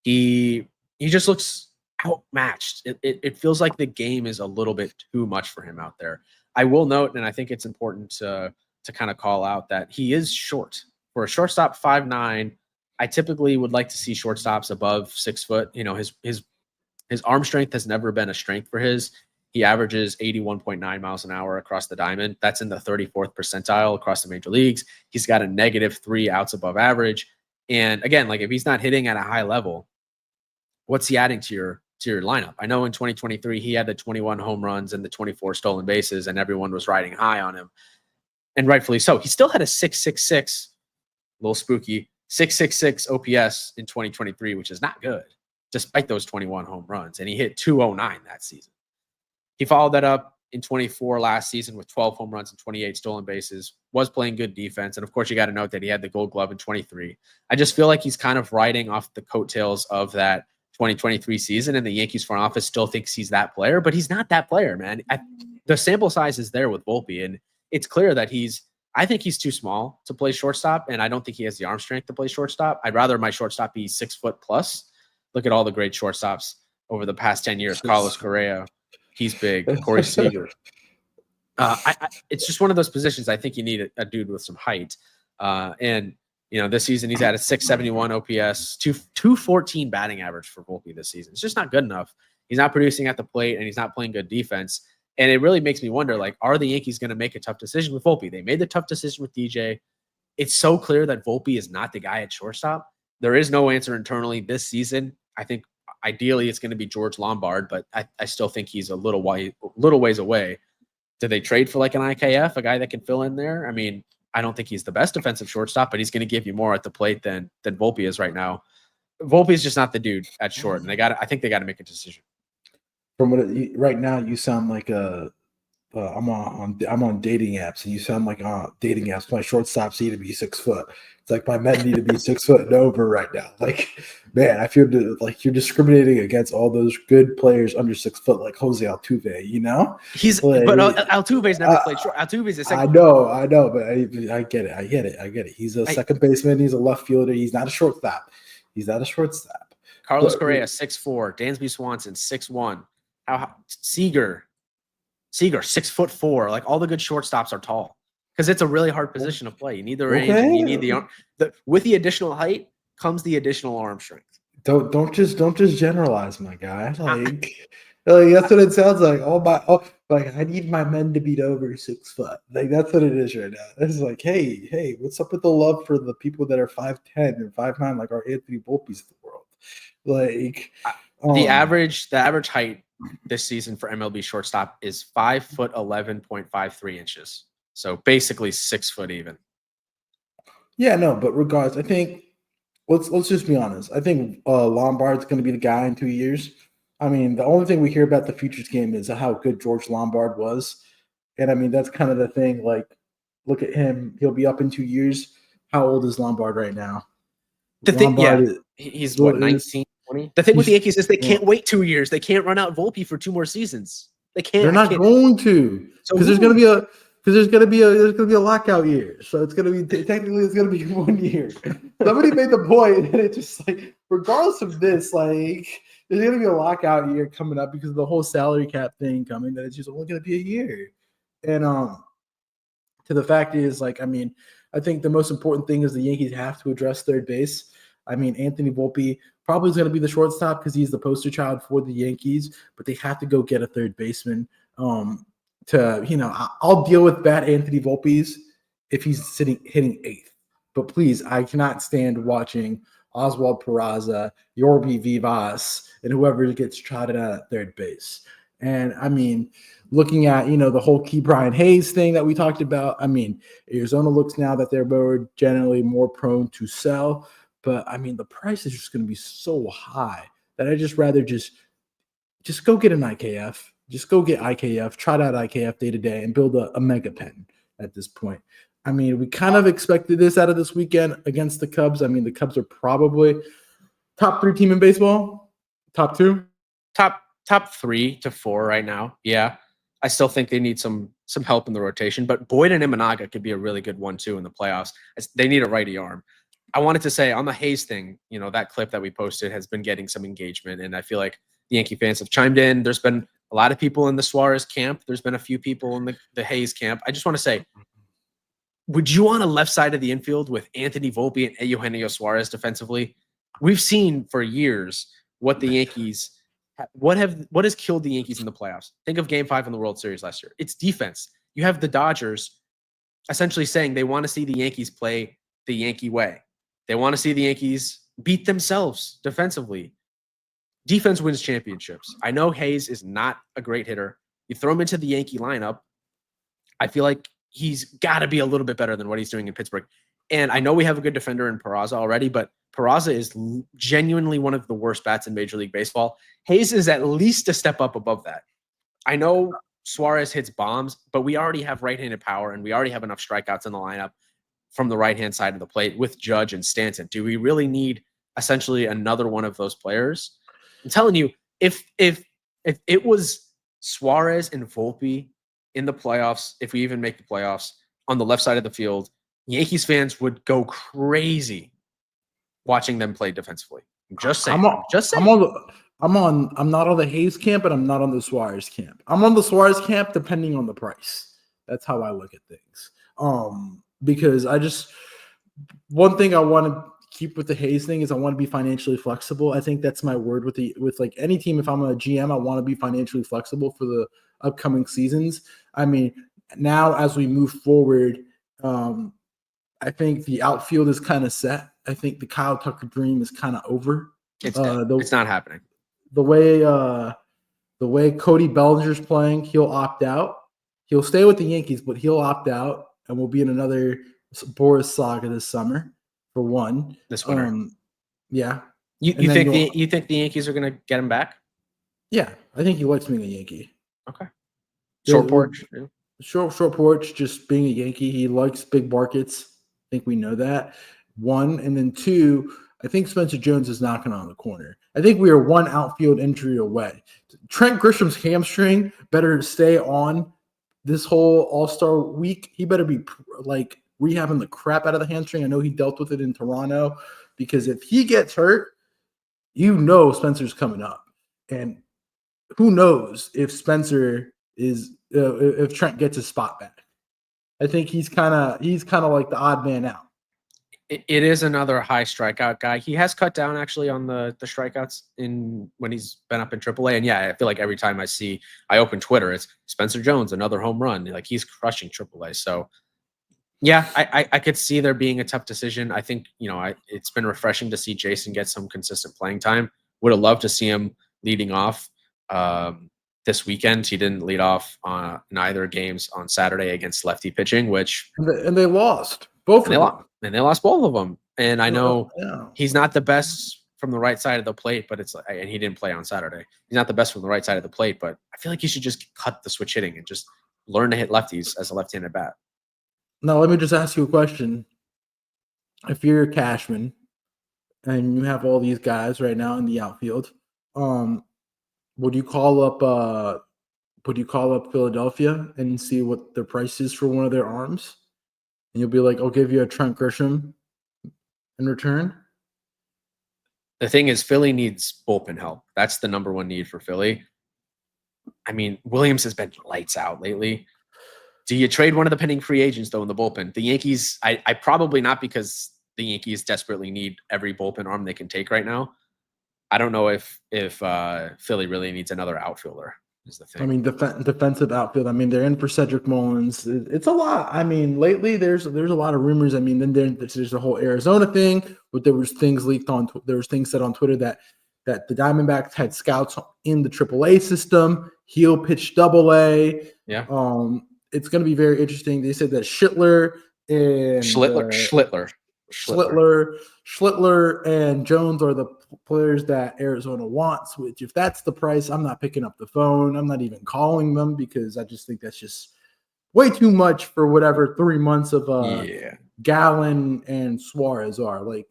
He just looks outmatched. It feels like the game is a little bit too much for him out there. I will note, and I think it's important to kind of call out, that he is short. For a shortstop, 5'9", I typically would like to see shortstops above 6 foot. His arm strength has never been a strength for his. He averages 81.9 miles an hour across the diamond. That's in the 34th percentile across the major leagues. He's got a -3 outs above average. And again, like, if he's not hitting at a high level, what's he adding to your lineup? I know in 2023, he had the 21 home runs and the 24 stolen bases, and everyone was riding high on him. And rightfully so. He still had a 6.66, a little spooky, 666 OPS in 2023, which is not good, despite those 21 home runs. And he hit 209 that season. He followed that up in 24 last season with 12 home runs and 28 stolen bases, was playing good defense. And of course, you got to note that he had the Gold Glove in 23. I just feel like he's kind of riding off the coattails of that 2023 season, and the Yankees front office still thinks he's that player, but he's not that player, man. The sample size is there with Volpe, and it's clear that I think he's too small to play shortstop, and I don't think he has the arm strength to play shortstop. I'd rather my shortstop be 6 foot plus. Look at all the great shortstops over the past 10 years. Carlos Correa, he's big. Corey Seager. It's just one of those positions. I think you need a dude with some height. And this season he's at a 671 OPS, 214 batting average for Volpe this season. It's just not good enough. He's not producing at the plate, and he's not playing good defense. And it really makes me wonder, like, are the Yankees going to make a tough decision with Volpe? They made the tough decision with DJ. It's so clear that Volpe is not the guy at shortstop. There is no answer internally this season. I think ideally it's going to be George Lombard, but I still think he's a little ways away. Do they trade for like an IKF, a guy that can fill in there? I mean, I don't think he's the best defensive shortstop, but he's going to give you more at the plate than Volpe is right now. Volpe is just not the dude at short, and I think they got to make a decision. From right now, you sound like I'm on dating apps, and you sound like dating apps. My shortstops need to be 6 foot. It's like my men need to be 6 foot and over right now. Like, man, I feel like you're discriminating against all those good players under 6 foot, like Jose Altuve. But Altuve's never played short. Altuve's a second. I know, but I get it. He's a second baseman. He's a left fielder. He's not a shortstop. Carlos Correa 6'4", Dansby Swanson 6'1", Seager 6'4". Like, all the good shortstops are tall because it's a really hard position to play. You need the range, and you need the arm. With the additional height comes the additional arm strength. Don't just generalize, my guy. Like that's what it sounds like. Like I need my men to be over 6 foot. Like that's what it is right now. It's like, hey, what's up with the love for the people that are 5'10" and 5'9", like our Anthony Volpe's of the world? Like the average height this season for MLB shortstop is 5'11.53 inches. So basically 6 foot even. Yeah, no, but regardless, I think let's just be honest. I think Lombard's going to be the guy in 2 years. I mean, the only thing we hear about the futures game is how good George Lombard was. And I mean, that's kind of the thing. Like, look at him. He'll be up in 2 years. How old is Lombard right now? He's what, 19, 20? The thing with the Yankees is they can't wait 2 years. They can't run out Volpe for 2 more seasons. They can't. They're not going to, because there's going to be a lockout year. So it's going to be technically 1 year. Somebody made the point, and it just like, regardless of this, like, there's going to be a lockout year coming up because of the whole salary cap thing coming, that it's just only going to be a year. And to the fact is, like, I mean, I think the most important thing is the Yankees have to address third base. I mean, Anthony Volpe probably is going to be the shortstop because he's the poster child for the Yankees, but they have to go get a third baseman. I'll deal with bad Anthony Volpe's if he's hitting eighth. But please, I cannot stand watching Oswald Peraza, Yorby Vivas, and whoever gets trotted out at third base. And I mean, looking at, the whole Key Brian Hayes thing that we talked about, I mean, Arizona looks now that they're generally more prone to sell. But I mean, the price is just going to be so high that I just rather just go get an IKF. Just go get IKF, trot out IKF day to day, and build a mega pen at this point. I mean, we kind of expected this out of this weekend against the Cubs. I mean, the Cubs are probably top 3 team in baseball. Top 2? Top 3 to 4 right now. Yeah. I still think they need some help in the rotation, but Boyd and Imanaga could be a really good 1-2 in the playoffs. They need a righty arm. I wanted to say on the Hayes thing, that clip that we posted has been getting some engagement, and I feel like the Yankee fans have chimed in. There's been a lot of people in the Suarez camp. There's been a few people in the Hayes camp. I just want to say, would you want a left side of the infield with Anthony Volpe and Eugenio Suarez defensively? We've seen for years what the Yankees what has killed the Yankees in the playoffs. Think of Game 5 in the World Series last year. It's defense. You have the Dodgers essentially saying they want to see the Yankees play the Yankee way. They want to see the Yankees beat themselves defensively. Defense wins championships. I know Hayes is not a great hitter. You throw him into the Yankee lineup, I feel like he's got to be a little bit better than what he's doing in Pittsburgh. And I know we have a good defender in Peraza already, but Peraza is genuinely one of the worst bats in Major League Baseball. Hayes is at least a step up above that. I know Suarez hits bombs, but we already have right-handed power, and we already have enough strikeouts in the lineup from the right-hand side of the plate with Judge and Stanton. Do we really need essentially another one of those players? I'm telling you, if it was Suarez and Volpe in the playoffs, if we even make the playoffs, on the left side of the field, Yankees fans would go crazy watching them play defensively. I'm just saying. I'm not on the Hayes camp, but I'm not on the Suarez camp. I'm on the Suarez camp depending on the price. That's how I look at things. Because one thing I want to keep with the Hayes thing is I want to be financially flexible. I think that's my word with like any team. If I'm a GM, I want to be financially flexible for the upcoming seasons. I mean, now as we move forward, I think the outfield is kind of set. I think the Kyle Tucker dream is kind of over. It's not happening. The way Cody Bellinger's playing, he'll opt out. He'll stay with the Yankees, but he'll opt out, and we'll be in another Boris saga this summer. For one, this winter. Yeah. You think the Yankees are going to get him back? Yeah, I think he likes being a Yankee. Okay. Short porch. Short porch, just being a Yankee. He likes big markets. I think we know that. One, and then two, I think Spencer Jones is knocking on the corner. I think we are one outfield injury away. Trent Grisham's hamstring better stay on this whole All-Star week. He better be like rehabbing the crap out of the hamstring. I know he dealt with it in Toronto, because if he gets hurt, Spencer's coming up. And who knows if Spencer is if Trent gets his spot back. I think he's kind of like the odd man out. It is another high strikeout guy. He has cut down actually on the strikeouts when he's been up in AAA. And yeah, I feel like every time I open Twitter, it's Spencer Jones, another home run. Like, he's crushing AAA. So yeah, I could see there being a tough decision. I think, it's been refreshing to see Jason get some consistent playing time. Would have loved to see him leading off this weekend. He didn't lead off on neither games on Saturday against lefty pitching, and they lost both of them. And they lost both of them. And I know he's not the best from the right side of the plate, but and he didn't play on Saturday. He's not the best from the right side of the plate, but I feel like he should just cut the switch hitting and just learn to hit lefties as a left-handed bat. Now, let me just ask you a question. If you're Cashman and you have all these guys right now in the outfield, would you call up Philadelphia and see what their price is for one of their arms? And you'll be like, I'll give you a Trent Grisham in return? The thing is, Philly needs bullpen help. That's the number one need for Philly. I mean, Williams has been lights out lately. Do you trade one of the pending free agents, though, in the bullpen? The Yankees, I probably not, because the Yankees desperately need every bullpen arm they can take right now. I don't know if Philly really needs another outfielder, is the thing. I mean, defensive outfield. I mean, they're in for Cedric Mullins. It's a lot. I mean, lately there's a lot of rumors. I mean, then there's the whole Arizona thing, but there was things leaked on. There was things said on Twitter that the Diamondbacks had scouts in the AAA system. He'll pitch AA. Yeah. It's going to be very interesting. They said that Schlittler and Jones are the players that Arizona wants, which, if that's the price, I'm not picking up the phone. I'm not even calling them, because I just think that's just way too much for whatever 3 months of Gallen and Suarez are. Like,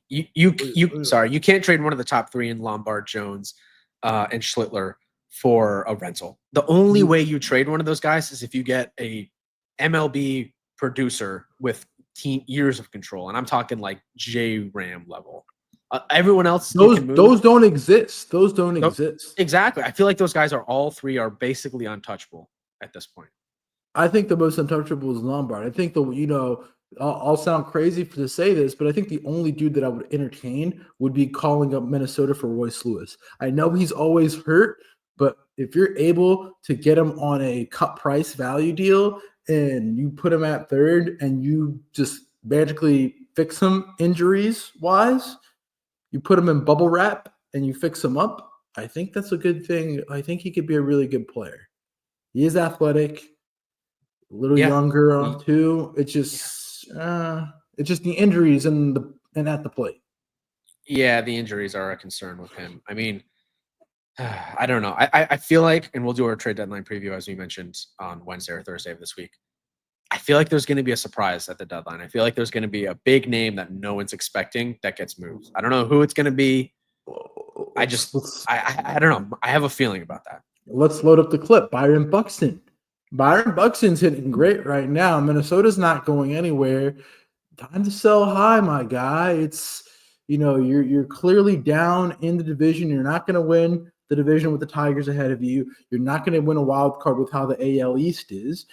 you can't trade one of the top three in Lombard, Jones, and Schlittler for a rental. The only way you trade one of those guys is if you get a MLB producer with years of control, and I'm talking like J-Ram level. Everyone else, those don't exist. Those don't exist. Exactly. I feel like those guys all three are basically untouchable at this point. I think the most untouchable is Lombard. I think I'll sound crazy to say this, but I think the only dude that I would entertain would be calling up Minnesota for Royce Lewis. I know he's always hurt, but if you're able to get him on a cut price value deal and you put him at third and you just magically fix him injuries wise, you put him in bubble wrap and you fix him up, I think that's a good thing. I think he could be a really good player. He is athletic, a little younger too. It's just It's just the injuries and at the plate. Yeah, the injuries are a concern with him. I mean, I don't know. I feel like, and we'll do our trade deadline preview as we mentioned on Wednesday or Thursday of this week. I feel like there's going to be a surprise at the deadline. I feel like there's going to be a big name that no one's expecting that gets moved. I don't know who it's going to be. I don't know. I have a feeling about that. Let's load up the clip. Byron Buxton. Byron Buxton's hitting great right now. Minnesota's not going anywhere. Time to sell high, my guy. It's, you're clearly down in the division. You're not going to win the division with the Tigers ahead of you. You're not going to win a wild card with how the AL East is.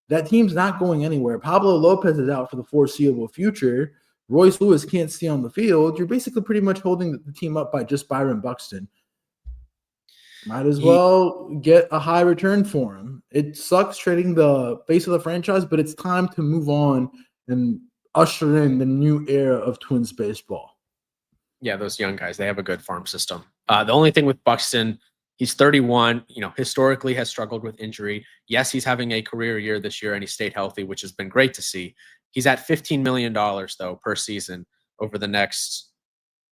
That team's not going anywhere. Pablo Lopez is out for the foreseeable future. Royce Lewis can't stay on the field. You're basically pretty much holding the team up by just Byron Buxton. Might as well get a high return for him. It sucks trading the face of the franchise, but it's time to move on and usher in the new era of Twins baseball. Yeah, those young guys, they have a good farm system. The only thing with Buxton, he's 31, historically has struggled with injury. Yes, he's having a career year this year and he stayed healthy, which has been great to see. He's at $15 million, though, per season over the next,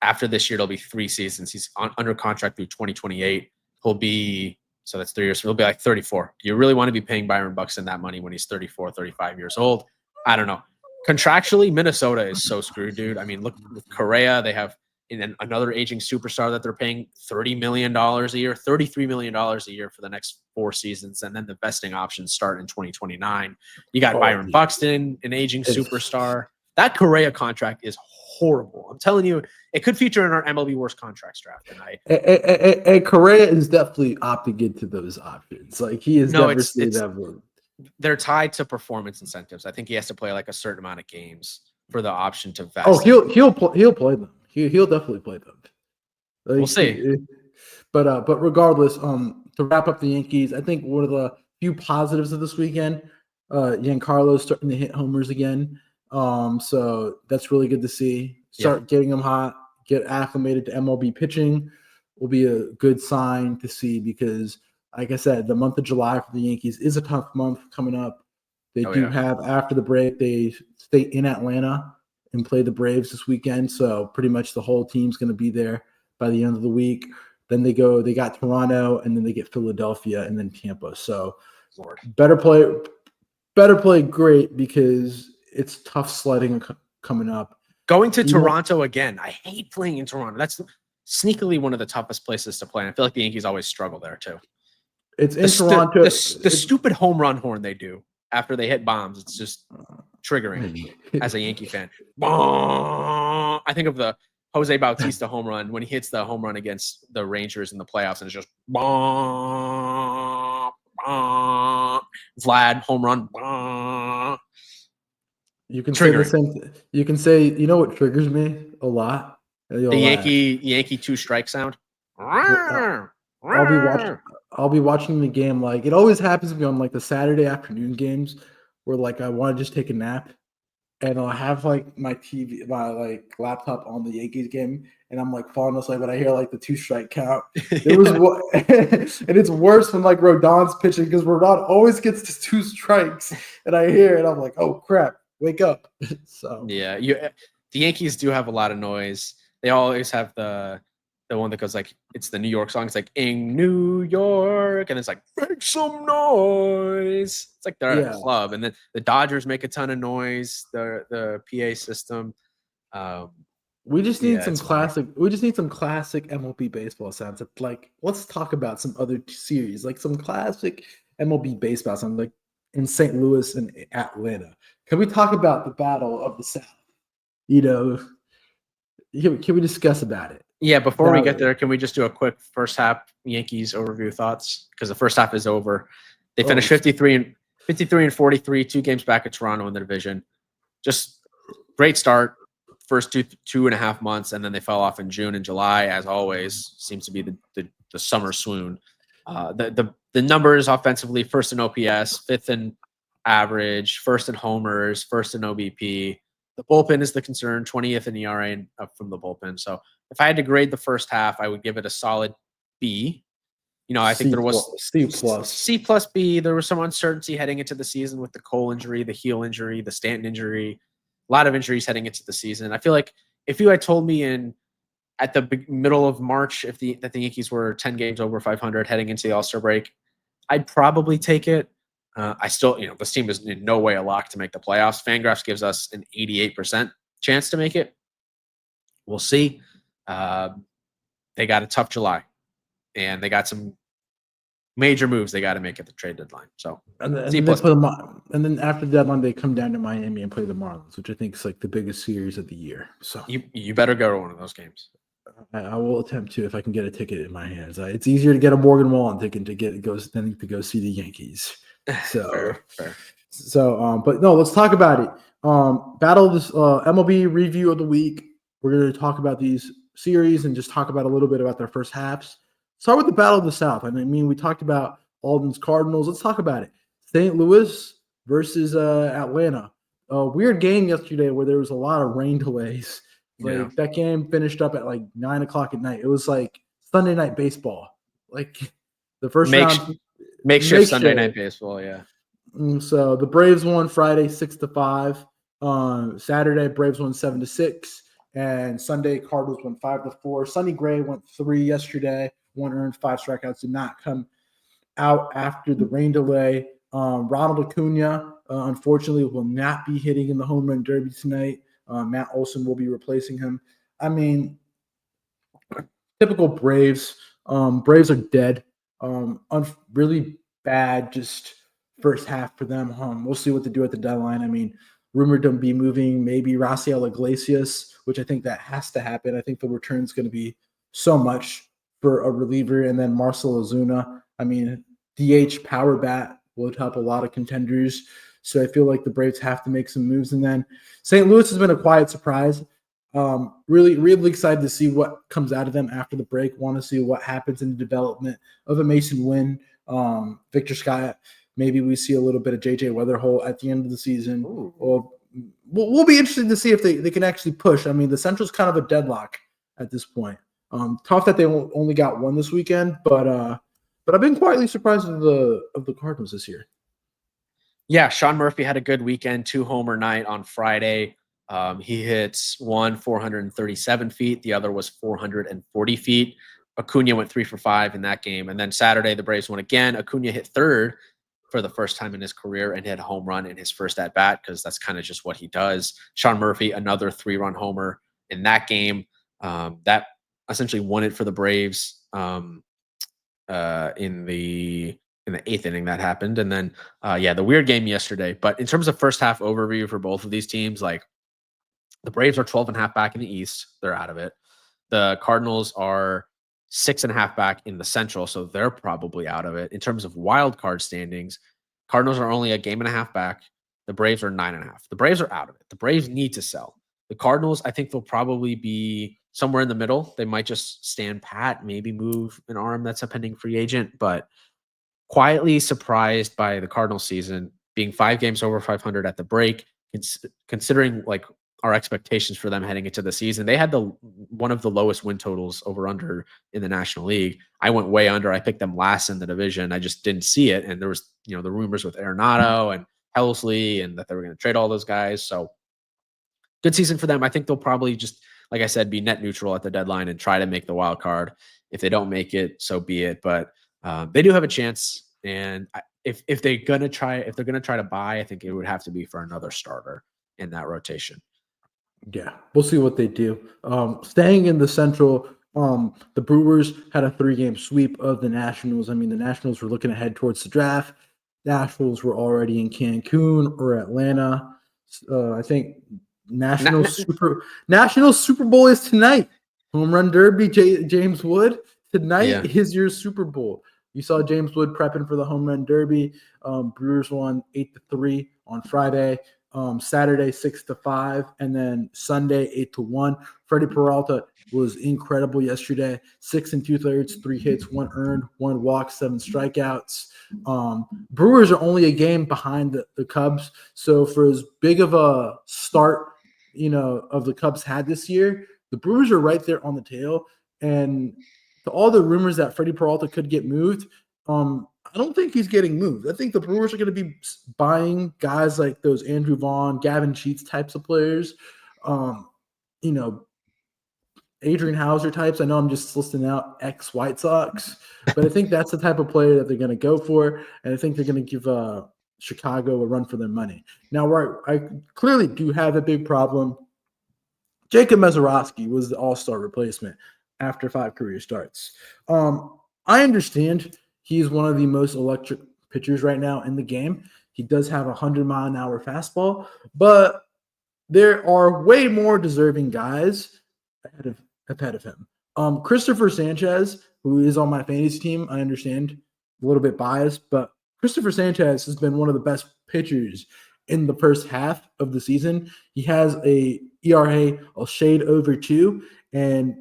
after this year, it'll be 3 seasons. He's under contract through 2028. He'll be, so that's 3 years. So he'll be like 34. Do you really want to be paying Byron Buxton that money when he's 34, 35 years old? I don't know. Contractually, Minnesota is so screwed, dude. I mean, look with Correa, they have another aging superstar that they're paying $30 million a year, $33 million a year for the next 4 seasons. And then the vesting options start in 2029. You got Byron Buxton, an aging superstar. That Correa contract is horrible. I'm telling you, it could feature in our MLB worst contracts draft tonight. And Correa is definitely opting into those options. Like he is they're tied to performance incentives. I think he has to play like a certain amount of games for the option to vest. Oh, he'll play them. He'll definitely play them. Like, we'll see. But regardless, to wrap up the Yankees, I think one of the few positives of this weekend, Giancarlo's starting to hit homers again. So that's really good to see. Start getting him hot, get acclimated to MLB pitching will be a good sign to see because, like I said, the month of July for the Yankees is a tough month coming up. They have, after the break, they stay in Atlanta and play the Braves this weekend. So pretty much the whole team's going to be there by the end of the week. Then they got Toronto, and then they get Philadelphia and then Tampa. So better play great because it's tough sledding coming up. Going to Toronto again. I hate playing in Toronto. That's sneakily one of the toughest places to play. And I feel like the Yankees always struggle there too. It's in Toronto. The stupid home run horn they do after they hit bombs. It's just triggering as a Yankee fan. I think of the Jose Bautista home run when he hits the home run against the Rangers in the playoffs, and it's just Vlad home run. You can say the same. You can say, you know what triggers me a lot? The Yankee 2-strike sound. I'll be watching the game. Like it always happens to me on like the Saturday afternoon games where like I want to just take a nap, and I'll have like my TV, my like laptop on the Yankees game, and I'm like falling asleep, but I hear like the 2-strike count. It was and it's worse when like Rodon's pitching because Rodon always gets to 2 strikes, and I hear it. I'm like, oh crap, wake up. So yeah, the Yankees do have a lot of noise. They always have the one that goes like, it's the New York song. It's like, in New York. And it's like, make some noise. It's like they're at a club. And then the Dodgers make a ton of noise, the PA system. We just need some classic MLB baseball sounds. Like, let's talk about some other series, like some classic MLB baseball sounds, like in St. Louis and Atlanta. Can we talk about the Battle of the South? Can we discuss about it? Yeah, before we get there, can we just do a quick first half Yankees overview thoughts? Because the first half is over. They finished 53 and 43, 2 games back at Toronto in the division. Just great start, first two and a half months, and then they fell off in June and July, as always. Seems to be the summer swoon. The numbers offensively, first in OPS, 5th in average, 1st in homers, 1st in OBP. The bullpen is the concern, 20th in ERA from the bullpen. So if I had to grade the first half, I would give it a solid B. I think there was C plus B. There was some uncertainty heading into the season with the Cole injury, the heel injury, the Stanton injury. lot of injuries heading into the season. I feel like if you had told me at the middle of March that the Yankees were 10 games over 500 heading into the All-Star break, I'd probably take it. I still, this team is in no way a lock to make the playoffs. Fangraphs gives us an 88% chance to make it. We'll see. They got a tough July, and they got some major moves they got to make at the trade deadline. So, and then after the deadline, they come down to Miami and play the Marlins, which I think is like the biggest series of the year. So you better go to one of those games. I will attempt to if I can get a ticket in my hands. It's easier to get a Morgan Wallen ticket than to go see the Yankees. So, fair. But no, let's talk about it. Battle of this MLB review of the week. We're going to talk about these series and just talk about a little bit about their first halves. Start with the Battle of the South. I mean, we talked about Alden's Cardinals. Let's talk about it. St. Louis versus Atlanta. A weird game yesterday where there was a lot of rain delays. That game finished up at like 9 o'clock at night. It was like Sunday night baseball. Like the first round. Makeshift Sunday night baseball, yeah. So the Braves won Friday 6-5. Saturday, Braves won 7-6. And Sunday, Cardinals won 5-4. Sonny Gray went 3 yesterday. 1 earned, 5 strikeouts. Did not come out after the rain delay. Ronald Acuna, unfortunately, will not be hitting in the home run derby tonight. Matt Olson will be replacing him. I mean, typical Braves. Braves are dead. Really bad just first half for them. We'll see what they do at the deadline. I mean, rumored to be moving maybe Raciel Iglesias, which I think that has to happen. I think the return's going to be so much for a reliever. And then Marcell Ozuna. I mean, DH power bat would help a lot of contenders. So I feel like the Braves have to make some moves. And then St. Louis has been a quiet surprise. Really, really excited to see what comes out of them after the break. Want to see what happens in the development of a Mason Wynn, Victor Scott. Maybe we see a little bit of JJ Weatherholt at the end of the season. We'll be interested to see if they can actually push. I mean, the Central's kind of a deadlock at this point. Tough that they only got 1 this weekend, but I've been quietly surprised of the Cardinals this year. Yeah, Sean Murphy had a good weekend, 2-homer night on Friday. He hits one 437 feet. The other was 440 feet. Acuna went 3 for 5 in that game. And then Saturday, the Braves won again. Acuna hit third for the first time in his career and hit a home run in his first at-bat because that's kind of just what he does. Sean Murphy, another 3-run homer in that game. That essentially won it for the Braves in the 8th inning that happened. And then, the weird game yesterday. But in terms of first half overview for both of these teams, like the Braves are 12.5 back in the East. They're out of it. The Cardinals are 6.5 back in the Central, so they're probably out of it. In terms of wild card standings, Cardinals are only a 1.5 games back. The Braves are 9.5. The Braves are out of it. The Braves need to sell. The Cardinals, I think they'll probably be somewhere in the middle. They might just stand pat, maybe move an arm that's a pending free agent, but quietly surprised by the Cardinals season being 5 games over 500 at the break, considering like our expectations for them heading into the season. They had one of the lowest win totals over under in the National League. I went way under. I picked them last in the division. I just didn't see it. And there was, the rumors with Arenado and Helsley and that they were going to trade all those guys. So good season for them. I think they'll probably just, like I said, be net neutral at the deadline and try to make the wild card. If they don't make it, so be it. But they do have a chance. And if they're gonna try to buy, I think it would have to be for another starter in that rotation. Yeah, we'll see what they do. Staying in the Central, the Brewers had a 3-game sweep of the Nationals. I mean, the Nationals were looking ahead towards the draft. Nationals were already in Cancun or Atlanta. I think National Super Bowl is tonight. Home Run Derby, James Wood. Tonight is your Super Bowl. You saw James Wood prepping for the Home Run Derby. Brewers won 8-3 on Friday. Saturday 6-5, and then Sunday 8-1. Freddie Peralta was incredible yesterday. 6 2/3, 3 hits, 1 earned, 1 walk, 7 strikeouts. Brewers are only a game behind the Cubs, so for as big of a start, of the Cubs had this year, the Brewers are right there on the tail. And to all the rumors that Freddie Peralta could get moved, I don't think he's getting moved. I think the Brewers are going to be buying guys like those Andrew Vaughn, Gavin Sheets types of players. You know, Adrian Hauser types. I know I'm just listing out ex-White Sox, but I think that's the type of player that they're going to go for, and I think they're going to give Chicago a run for their money. Now, where I clearly do have a big problem, Jacob Misiorowski was the all-star replacement after 5 career starts. I understand he's one of the most electric pitchers right now in the game. He does have a 100-mile-an-hour fastball, but there are way more deserving guys ahead of him. Christopher Sanchez, who is on my fantasy team, I understand a little bit biased, but Christopher Sanchez has been one of the best pitchers in the first half of the season. He has a ERA a shade over 2, and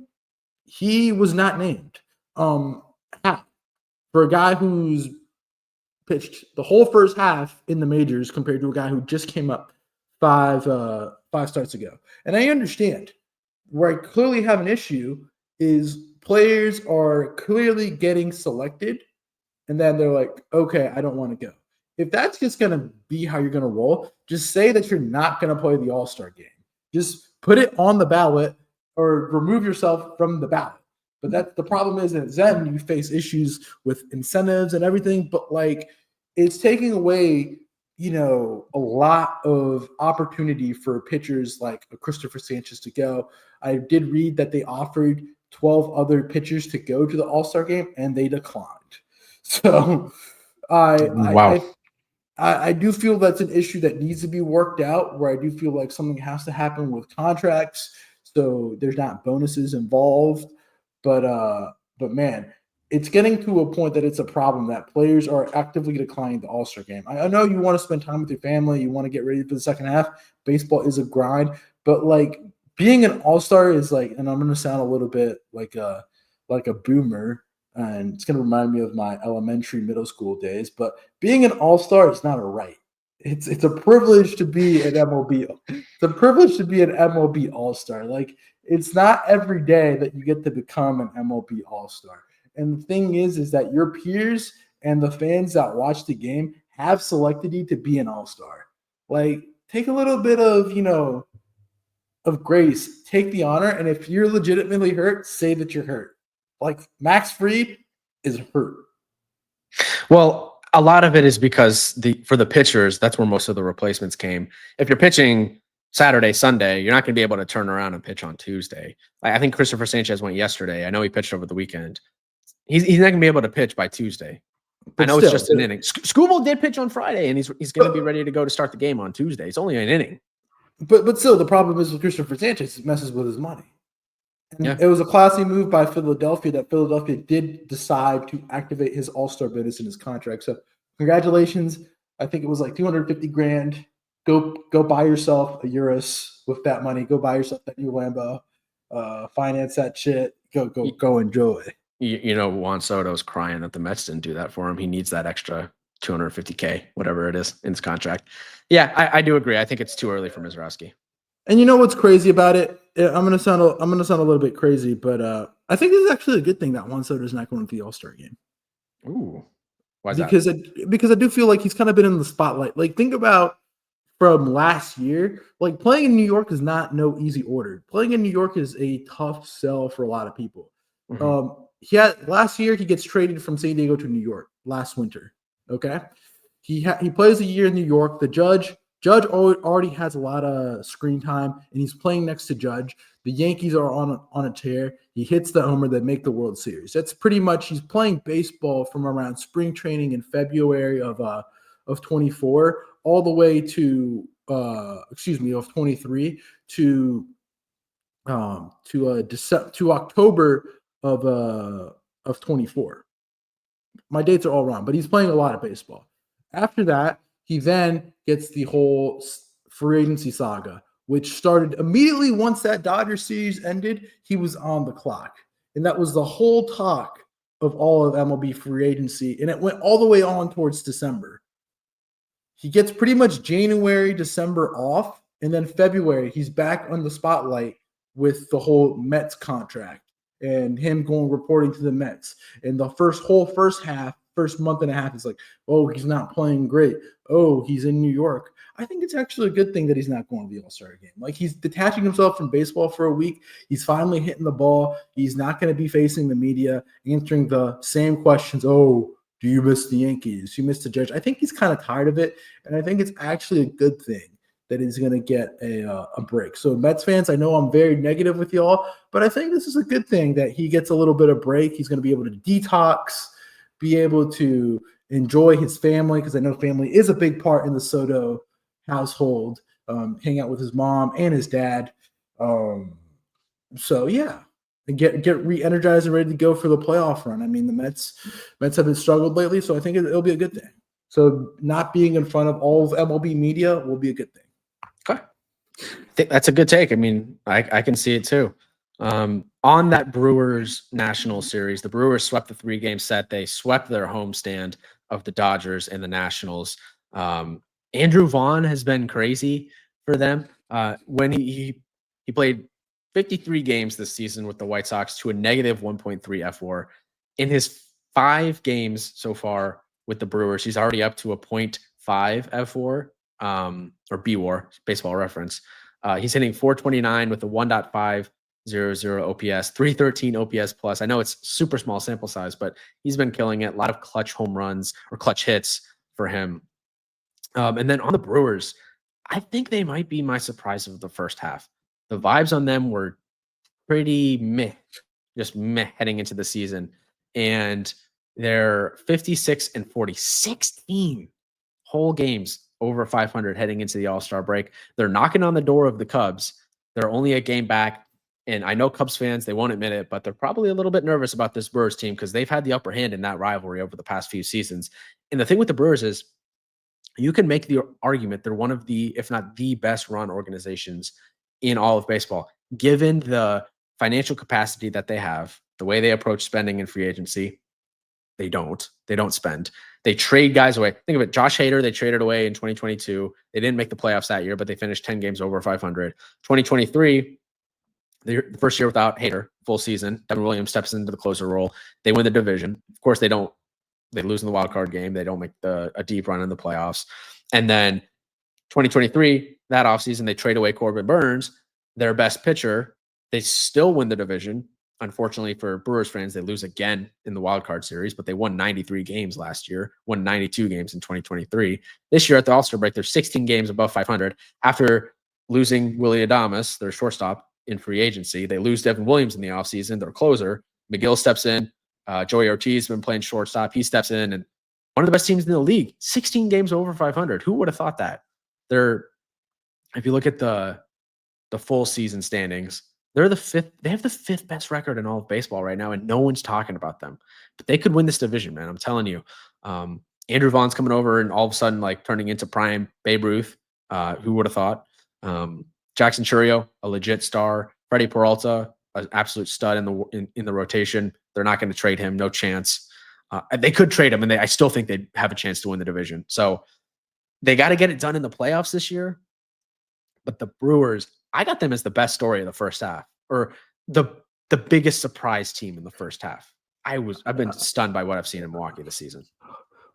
he was not named. For a guy who's pitched the whole first half in the majors compared to a guy who just came up five starts ago. And I understand where I clearly have an issue is players are clearly getting selected, and then they're like, okay, I don't want to go. If that's just going to be how you're going to roll, just say that you're not going to play the All-Star game. Just put it on the ballot or remove yourself from the ballot. But that's the problem is that then you face issues with incentives and everything, but like it's taking away, a lot of opportunity for pitchers like Christopher Sanchez to go. I did read that they offered 12 other pitchers to go to the All-Star game and they declined. So I do feel that's an issue that needs to be worked out, where I do feel like something has to happen with contracts so there's not bonuses involved. But man, it's getting to a point that it's a problem that players are actively declining the All-Star game. I know you want to spend time with your family, you want to get ready for the second half. Baseball is a grind, but like being an All-Star is like, and I'm going to sound a little bit like a boomer, and it's going to remind me of my elementary, middle school days. But being an All-Star is not a right. It's a privilege to be an MLB. It's a privilege to be an MLB All-Star. Like it's not every day that you get to become an MLB All-Star. And the thing is that your peers and the fans that watch the game have selected you to be an All-Star. Like take a little bit of of grace. Take the honor, and if you're legitimately hurt, say that you're hurt. Like Max Fried is hurt. Well, a lot of it is because for the pitchers, that's where most of the replacements came. If you're pitching Saturday, Sunday, you're not going to be able to turn around and pitch on Tuesday. I think Christopher Sanchez went yesterday. I know he pitched over the weekend. He's not going to be able to pitch by Tuesday. But I know it's just an inning. Skubal did pitch on Friday, and he's going to be ready to go to start the game on Tuesday. It's only an inning. But still, the problem is with Christopher Sanchez, it messes with his money. And It was a classy move by Philadelphia that Philadelphia did decide to activate his All-Star bonus in his contract. So congratulations. I think it was like $250,000. Go buy yourself a Urus with that money. Go buy yourself that new Lambo. Finance that shit. Go enjoy. Juan Soto's crying that the Mets didn't do that for him. He needs that extra $250K, whatever it is, in his contract. Yeah, I do agree. I think it's too early for Misiorowski. And you know what's crazy about it? I'm gonna sound a little bit crazy, but I think this is actually a good thing that Juan Soto's not going to the All-Star game. Ooh, why is that? Because I do feel like he's kind of been in the spotlight. Like think about from last year. Like playing in New York is not no easy order. Playing in New York is a tough sell for a lot of people. Mm-hmm. Last year he gets traded from San Diego to New York last winter. Okay, he plays a year in New York. The Judge already has a lot of screen time, and he's playing next to Judge. The Yankees are on a tear. He hits the homer that make the World Series. That's pretty much he's playing baseball from around spring training in February of 24 all the way to of 23 to October of 24. My dates are all wrong, but he's playing a lot of baseball. After that, he then gets the whole free agency saga, which started immediately once that Dodgers series ended. He was on the clock. And that was the whole talk of all of MLB free agency. And it went all the way on towards December. He gets pretty much January, December off. And then February, he's back on the spotlight with the whole Mets contract and him reporting to the Mets. And the first half first month and a half is like, oh, he's not playing great. Oh, he's in New York. I think it's actually a good thing that he's not going to the All-Star game. Like, he's detaching himself from baseball for a week. He's finally hitting the ball. He's not going to be facing the media, answering the same questions. Oh, do you miss the Yankees? You miss the Judge? I think he's kind of tired of it, and I think it's actually a good thing that he's going to get a break. So Mets fans, I know I'm very negative with y'all, but I think this is a good thing that he gets a little bit of break. He's going to be able to detox, be able to enjoy his family, because I know family is a big part in the Soto household, hang out with his mom and his dad. So yeah, and get re-energized and ready to go for the playoff run. I mean, the Mets have been struggled lately, so I think it'll be a good thing. So not being in front of all of MLB media will be a good thing. Okay. I think that's a good take. I mean, I can see it too. On that Brewers National Series, the Brewers swept the 3-game set. They swept their homestand of the Dodgers and the Nationals. Andrew Vaughn has been crazy for them. When he played 53 games this season with the White Sox to a negative 1.3 FWAR. In his 5 games so far with the Brewers, he's already up to a 0.5 FWAR, or BWAR, baseball reference. He's hitting 429 with a 1.500 OPS, 313 OPS plus. I know it's super small sample size, but he's been killing it. A lot of clutch home runs or clutch hits for him. And then on the Brewers, I think they might be my surprise of the first half. The vibes on them were pretty meh, just meh heading into the season. And they're 56 and 40, 16 whole games over 500 heading into the All-Star break. They're knocking on the door of the Cubs. They're only a game back. And I know Cubs fans, they won't admit it, but they're probably a little bit nervous about this Brewers team because they've had the upper hand in that rivalry over the past few seasons. And the thing with the Brewers is you can make the argument they're one of the, if not the best run organizations in all of baseball, given the financial capacity that they have, the way they approach spending in free agency. They don't spend. They trade guys away. Think of it. Josh Hader, they traded away in 2022. They didn't make the playoffs that year, but they finished 10 games over 500. 2023, the first year without Hader, full season. Devin Williams steps into the closer role. They win the division. Of course, they lose in the wild card game. They don't make a deep run in the playoffs. And then 2023, that offseason, they trade away Corbin Burns, their best pitcher. They still win the division. Unfortunately for Brewers fans, they lose again in the wild card series, but they won 93 games last year, won 92 games in 2023. This year at the All-Star break, they're 16 games above 500 after losing Willie Adames, their shortstop, in free agency. They lose Devin Williams in the offseason, their closer. McGill steps in. Joey Ortiz has been playing shortstop. He steps in, and one of the best teams in the league, 16 games over 500. Who would have thought that? If you look at the full season standings, they're the 5th. They have the 5th best record in all of baseball right now, and no one's talking about them. But they could win this division, man. I'm telling you. Andrew Vaughn's coming over and all of a sudden like turning into prime Babe Ruth. Who would have thought? Jackson Chourio, a legit star. Freddie Peralta, an absolute stud in the rotation. They're not going to trade him. No chance. They could trade him, and I still think they'd have a chance to win the division. So they got to get it done in the playoffs this year. But the Brewers, I got them as the best story of the first half, or the biggest surprise team in the first half. I've been stunned by what I've seen in Milwaukee this season.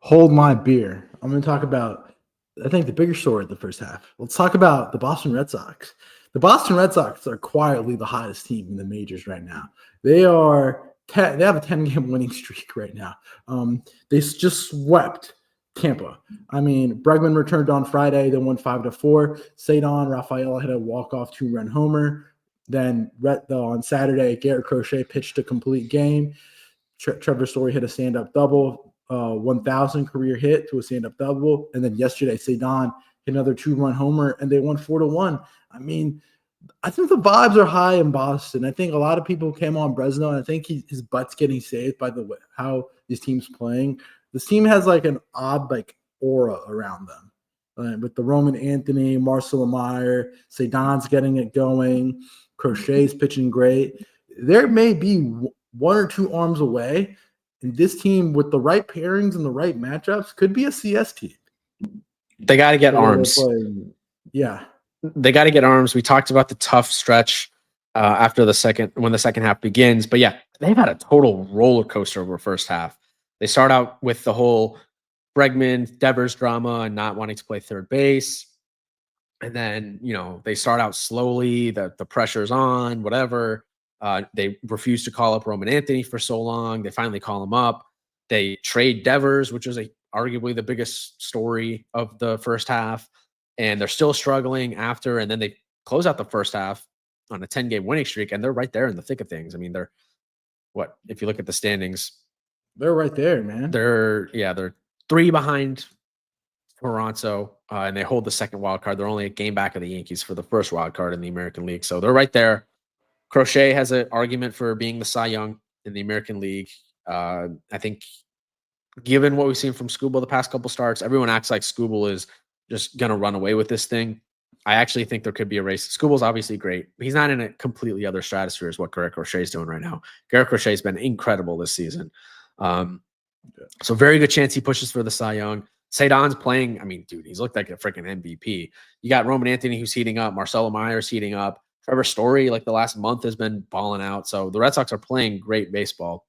Hold my beer. I'm going to talk about, I think, the bigger story of the first half. Let's talk about the Boston Red Sox. The Boston Red Sox are quietly the hottest team in the majors right now. They have a 10-game winning streak right now. They just swept Tampa. I mean, Bregman returned on Friday, then won 5-4. Cedon Rafael had a walk-off 2-run homer. Then on Saturday, Garrett Crochet pitched a complete game. Trevor Story hit a stand-up double, 1,000 career hit to a stand-up double. And then yesterday, Cedon hit another 2-run homer, and they won 4-1. I mean, I think the vibes are high in Boston. I think a lot of people came on Bresno, and I think his butt's getting saved by the way how this team's playing. This team has like an odd like aura around them, with the Roman Anthony, Marcelo Meyer, Cedon's getting it going, Crochet's pitching great. There may be 1 or 2 arms away, and this team with the right pairings and the right matchups could be a CS team. They got to get arms. Yeah. They got to get arms. We talked about the tough stretch after when the second half begins. But yeah, they've had a total roller coaster over first half. They start out with the whole Bregman, Devers drama and not wanting to play third base. And then, they start out slowly, the pressure's on, whatever. They refuse to call up Roman Anthony for so long. They finally call him up. They trade Devers, which was arguably the biggest story of the first half. And they're still struggling after. And then they close out the first half on a 10-game winning streak, and they're right there in the thick of things. I mean, they're if you look at the standings, they're right there, man. They're 3 behind Toronto, and they hold the second wild card. They're only a game back of the Yankees for the first wild card in the American League. So they're right there. Crochet has an argument for being the Cy Young in the American League. I think given what we've seen from Skubal the past couple starts, everyone acts like Skubal is just going to run away with this thing. I actually think there could be a race. Skubal's obviously great, but he's not in a completely other stratosphere as what Garrett Crochet is doing right now. Garrett Crochet has been incredible this season. So very good chance he pushes for the Cy Young. Cedon's playing. I mean, dude, he's looked like a freaking MVP. You got Roman Anthony who's heating up. Marcelo Myers heating up. Trevor Story, like the last month, has been balling out. So the Red Sox are playing great baseball.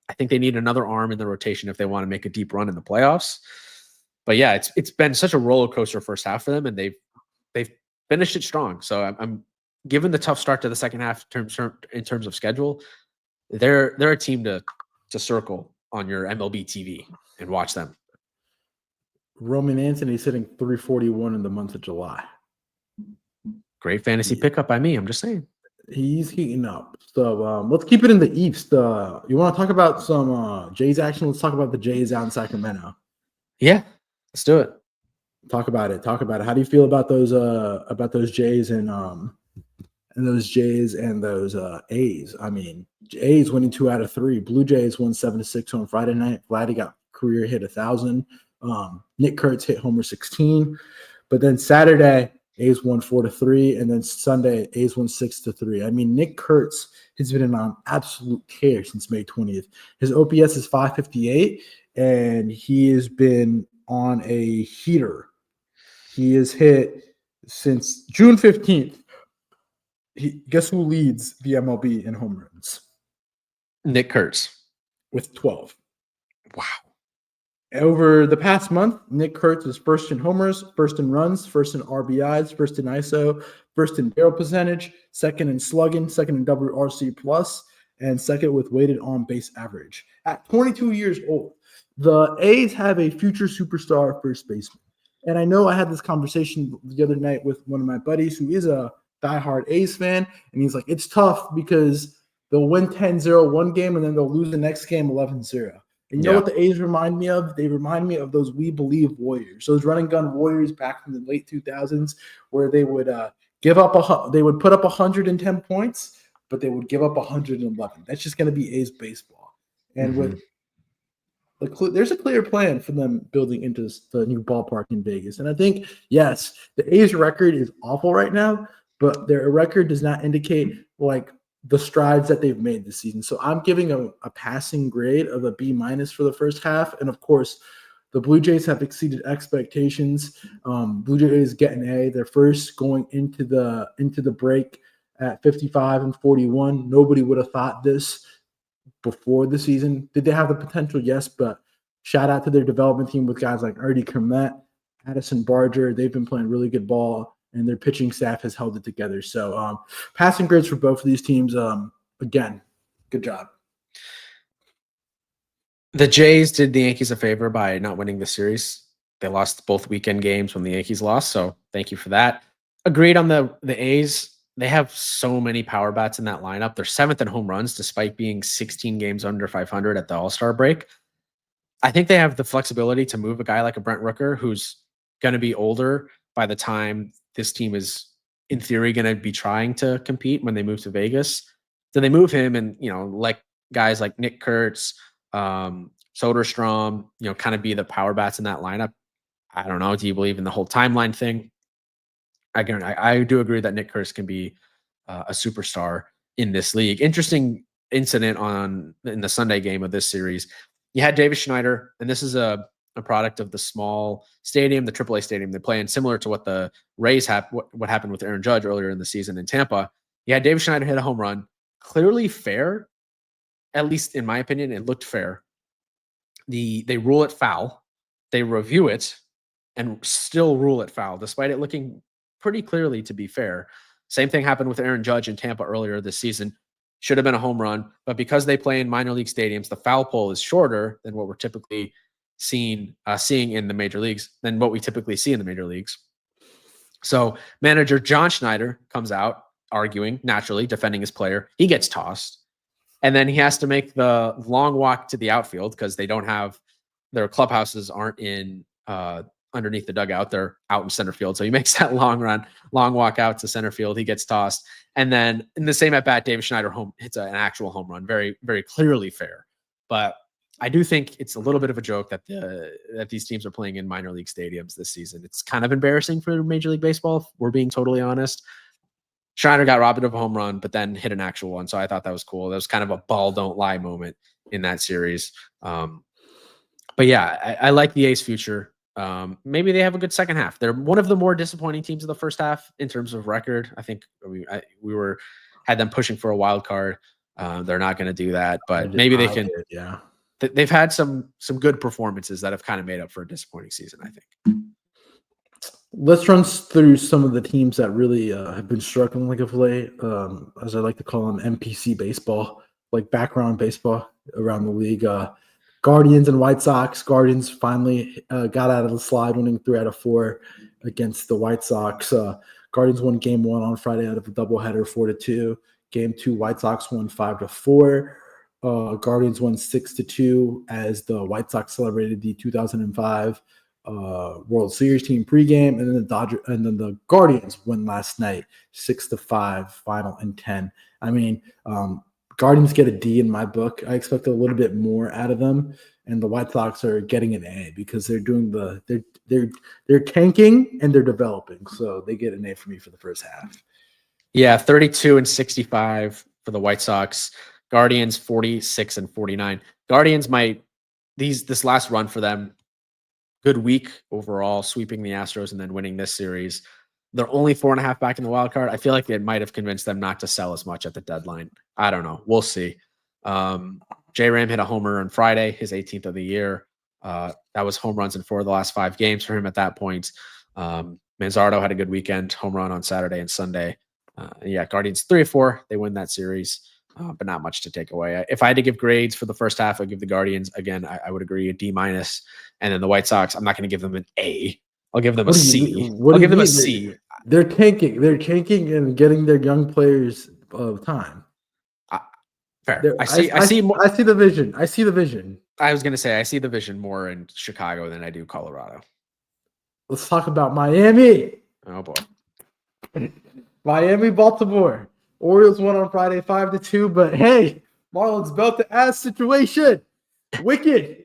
I think they need another arm in the rotation if they want to make a deep run in the playoffs. But yeah, it's been such a roller coaster first half for them, and they've finished it strong. So I'm given the tough start to the second half in terms of schedule. They're a team to circle on your MLB TV and watch them. Roman Anthony's hitting 341 in the month of July. Great fantasy pickup by me. I'm just saying. He's heating up. So let's keep it in the East. You want to talk about some Jays action? Let's talk about the Jays out in Sacramento. Yeah, let's do it. Talk about it. How do you feel about those Jays and those A's? I mean, A's winning 2 out of 3. Blue Jays won 7-6 on Friday night. Vladdy got career hit 1,000. Nick Kurtz hit homer 16. But then Saturday, A's won 4-3, and then Sunday, A's won 6-3. I mean, Nick Kurtz has been on absolute tear since May 20th. His OPS is 558, and he has been on a heater. He has hit since June 15th. Guess who leads the MLB in home runs? Nick Kurtz. With 12. Wow. Over the past month, Nick Kurtz is first in homers, first in runs, first in RBIs, first in ISO, first in barrel percentage, second in slugging, second in WRC plus, and second with weighted on base average. At 22 years old, the A's have a future superstar first baseman. And I know I had this conversation the other night with one of my buddies who is a diehard A's fan, and he's like, it's tough because they'll win 10-0 one game and then they'll lose the next game 11-0. And you know what the A's remind me of? They remind me of those We Believe Warriors, those run and gun Warriors back in the late 2000s, where they would they would put up 110 points, but they would give up 111. That's just going to be A's baseball. And with there's a clear plan for them building into the new ballpark in Vegas. And I think, yes, the A's record is awful right now, but their record does not indicate like the strides that they've made this season. So I'm giving a passing grade of a B- for the first half. And of course, the Blue Jays have exceeded expectations. Blue Jays get an A. They're first going into the break at 55-41. Nobody would have thought this before the season. Did they have the potential? Yes, but shout out to their development team with guys like Erdy Kermet, Addison Barger. They've been playing really good ball, and their pitching staff has held it together. So passing grades for both of these teams, again, good job. The Jays did the Yankees a favor by not winning the series. They lost both weekend games when the Yankees lost, so thank you for that. Agreed on the A's. They have so many power bats in that lineup. They're 7th in home runs despite being 16 games under 500 at the All-Star break. I think they have the flexibility to move a guy like a Brent Rooker who's going to be older by the time this team is, in theory, going to be trying to compete when they move to Vegas. So they move him and, like guys like Nick Kurtz, Soderstrom, kind of be the power bats in that lineup. I don't know. Do you believe in the whole timeline thing? I do agree that Nick Kurtz can be a superstar in this league. Interesting incident in the Sunday game of this series. You had Davis Schneider, and this is a product of the small stadium, the AAA stadium they play in, similar to what the Rays what happened with Aaron Judge earlier in the season in Tampa. You had Davis Schneider hit a home run, clearly fair, at least in my opinion, it looked fair. they rule it foul, they review it, and still rule it foul, despite it looking pretty clearly to be fair. Same thing happened with Aaron Judge in Tampa earlier this season. Should have been a home run, but because they play in minor league stadiums, the foul pole is shorter than what we're typically seeing in the major leagues, than what we typically see in the major leagues. So manager John Schneider comes out arguing, naturally defending his player. He gets tossed. And then he has to make the long walk to the outfield because they don't have their clubhouses aren't in underneath the dugout. They're out in center field. So he makes that long walk out to center field. He gets tossed. And then in the same at bat, David Schneider hits an actual home run. Very, very clearly fair. But I do think it's a little bit of a joke that these teams are playing in minor league stadiums this season. It's kind of embarrassing for Major League Baseball, if we're being totally honest. Schneider got robbed of a home run, but then hit an actual one. So I thought that was cool. That was kind of a ball don't lie moment in that series. But yeah, I like the A's future. Maybe they have a good second half. They're one of the more disappointing teams of the first half in terms of record. I think we had them pushing for a wild card. They're not going to do that, but maybe they can. Yeah, they've had some good performances that have kind of made up for a disappointing season, I think. Let's run through some of the teams that really have been struggling like of late, as I like to call them, NPC baseball, like background baseball around the league. Guardians and White Sox. Guardians finally got out of the slide, winning 3 out of 4 against the White Sox. Guardians won Game 1 on Friday out of a doubleheader, 4-2. Game 2, White Sox won 5-4. Guardians won 6-2 as the White Sox celebrated the 2005 World Series team pregame, and then the Guardians won last night 6-5, final in 10. I mean, Guardians get a D in my book. I expect a little bit more out of them, and the White Sox are getting an A because they're doing they're tanking and they're developing. So they get an A for me for the first half. Yeah, 32-65 for the White Sox. Guardians 46-49. Guardians this last run for them, good week overall, sweeping the Astros and then winning this series. They're only 4.5 back in the wild card. I feel like it might have convinced them not to sell as much at the deadline. I don't know. We'll see. J-Ram hit a homer on Friday, his 18th of the year. That was home runs in 4 of the last 5 games for him at that point. Manzardo had a good weekend, home run on Saturday and Sunday. Yeah, Guardians 3-4. They win that series, but not much to take away. If I had to give grades for the first half, I'd give the Guardians, again, I would agree, a D-. And then the White Sox, I'm not going to give them an A. I'll give them a C. I'll give them a C. They're tanking. They're tanking and getting their young players time. Fair. I see the vision. I see the vision. I was going to say I see the vision more in Chicago than I do Colorado. Let's talk about Miami. Oh boy. Miami, Baltimore. Orioles won on Friday 5-2, but hey, Marlins belt the ass situation. Wicked.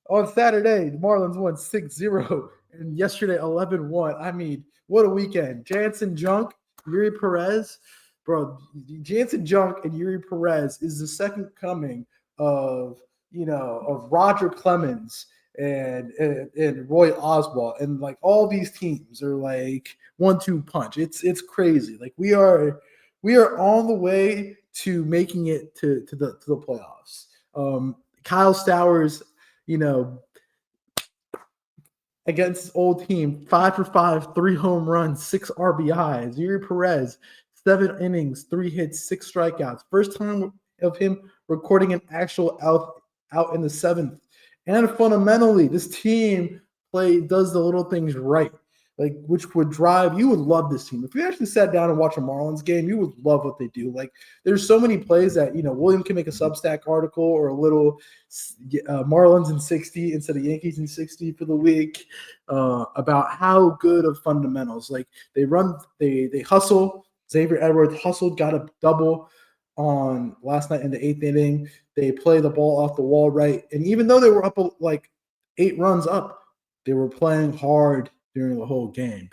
On Saturday, the Marlins won 6-0, and yesterday 11-1. I mean, what a weekend. Jansen Junk, Yuri Perez. Bro, Jansen Junk and Yuri Perez is the second coming of Roger Clemens and Roy Oswalt. And like all these teams are like 1-2 punch. It's crazy. Like we are on the way to making it to the playoffs. Kyle Stowers, against his old team, 5 for 5, 3 home runs, 6 RBIs. Yuri Perez, 7 innings, 3 hits, 6 strikeouts. First time of him recording an actual out in the 7th. And fundamentally, this team does the little things right, like which would drive. You would love this team if you actually sat down and watched a Marlins game. You would love what they do. Like there's so many plays that William can make a Substack article or a little Marlins in 60 instead of Yankees in 60 for the week about how good of fundamentals. Like they hustle. Xavier Edwards hustled, got a double on last night in the 8th inning. They play the ball off the wall right, and even though they were up like 8 runs up, they were playing hard during the whole game.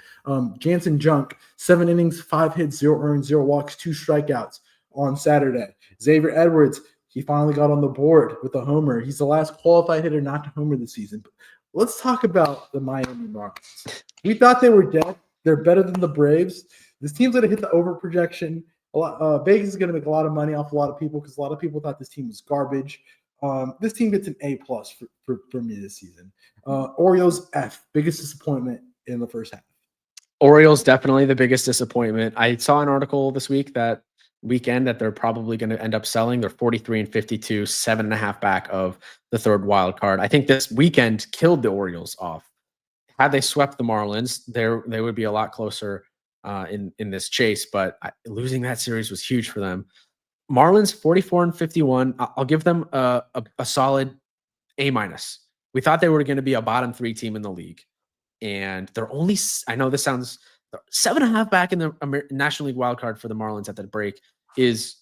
Jansen Junk, 7 innings, 5 hits, 0 earned, 0 walks, 2 strikeouts on Saturday. Xavier Edwards, he finally got on the board with a homer. He's the last qualified hitter not to homer this season. But let's talk about the Miami Marlins. We thought they were dead. They're better than the Braves. This team's going to hit the over projection. Vegas is going to make a lot of money off a lot of people because a lot of people thought this team was garbage. This team gets an A+ for me this season. Orioles F, biggest disappointment in the first half. Orioles definitely the biggest disappointment. I saw an article this weekend that they're probably going to end up selling. They're 43-52, 7.5 back of the third wild card. I think this weekend killed the Orioles off. Had they swept the Marlins, they would be a lot closer in this chase. But losing that series was huge for them. Marlins 44-51. I'll give them a solid A-. We thought they were going to be a bottom 3 team in the league, and they're only, I know this sounds, 7.5 back in the National League wild card for the Marlins at the break is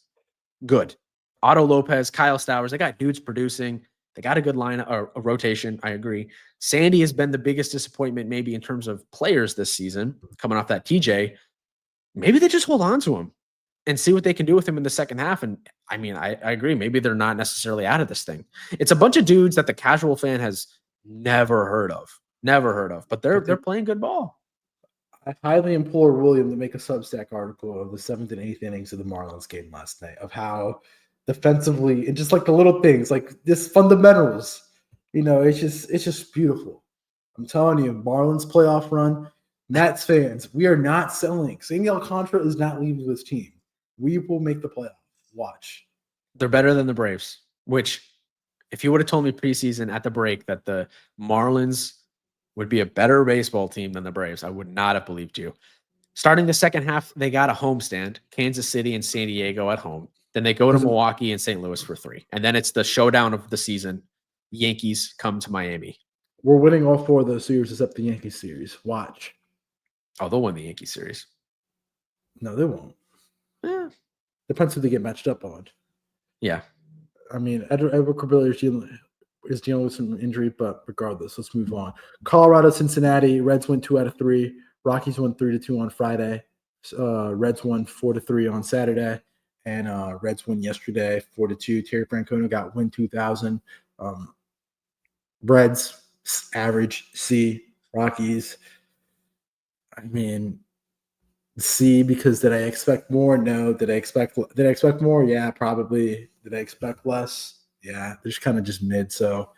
good. Otto Lopez, Kyle Stowers, they got dudes producing. They got a good lineup or a rotation. I agree. Sandy has been the biggest disappointment maybe in terms of players this season, coming off that TJ. Maybe they just hold on to him and see what they can do with him in the second half. And I mean, I agree. Maybe they're not necessarily out of this thing. It's a bunch of dudes that the casual fan has never heard of, but they're playing good ball. I highly implore William to make a Substack article of the 7th and 8th innings of the Marlins game last night, of how defensively and just like the little things, like this fundamentals, it's just beautiful. I'm telling you, Marlins playoff run, Mets fans, we are not selling. Sandy Alcantara is not leaving this team. We will make the playoffs. Watch. They're better than the Braves, which if you would have told me preseason at the break that the Marlins would be a better baseball team than the Braves, I would not have believed you. Starting the second half, they got a homestand, Kansas City and San Diego at home. Then they go to Milwaukee and St. Louis for 3. And then it's the showdown of the season. Yankees come to Miami. We're winning all 4 of those series except the Yankees series. Watch. Oh, they'll win the Yankees series. No, they won't. Yeah. Depends who they get matched up on. Yeah. I mean, Edward Cabrera is dealing with some injury, but regardless, let's move on. Colorado, Cincinnati, Reds win 2 out of 3. Rockies won 3-2 on Friday. Reds won 4-3 on Saturday, and Reds won yesterday 4-2. Terry Francona got win 2,000. Reds average C. Rockies, I mean, C, because did I expect more? No. Did I expect more? Yeah, probably. Did I expect less? Yeah, they're just kind of just mid. So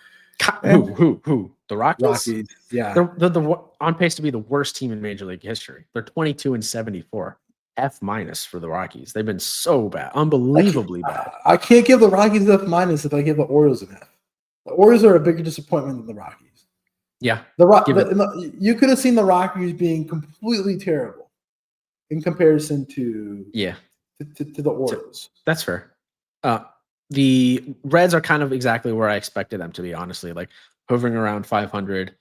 who? The Rockies? Rockies, yeah. They're on pace to be the worst team in Major League history. They're 22-74. F- for the Rockies. They've been so bad, unbelievably bad. I can't give the Rockies F- if I give the Orioles an F. The Orioles are a bigger disappointment than the Rockies. Yeah, you could have seen the Rockies being completely terrible in comparison to the Orioles. That's fair. The Reds are kind of exactly where I expected them to be, honestly, like hovering around 500.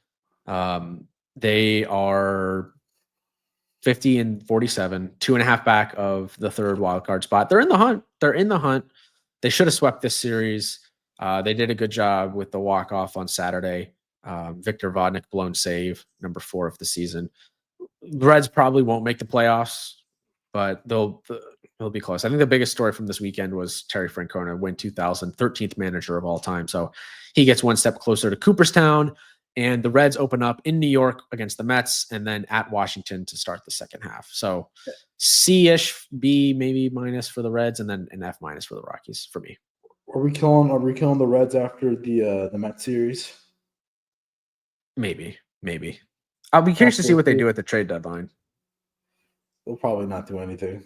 They are 50-47, 2.5 back of the third wild card spot. They're in the hunt. They should have swept this series. They did a good job with the walk-off on Saturday. Victor Vodnik blown save, number 4 of the season. The Reds probably won't make the playoffs, but they'll be close. I think the biggest story from this weekend was Terry Francona, win 2,000, 13th manager of all time. So he gets one step closer to Cooperstown, and the Reds open up in New York against the Mets and then at Washington to start the second half. So C-ish, B maybe minus for the Reds, and then an F- for the Rockies for me. Are we killing the Reds after the Mets series? Maybe. I'll be curious to see what they do at the trade deadline. They'll probably not do anything.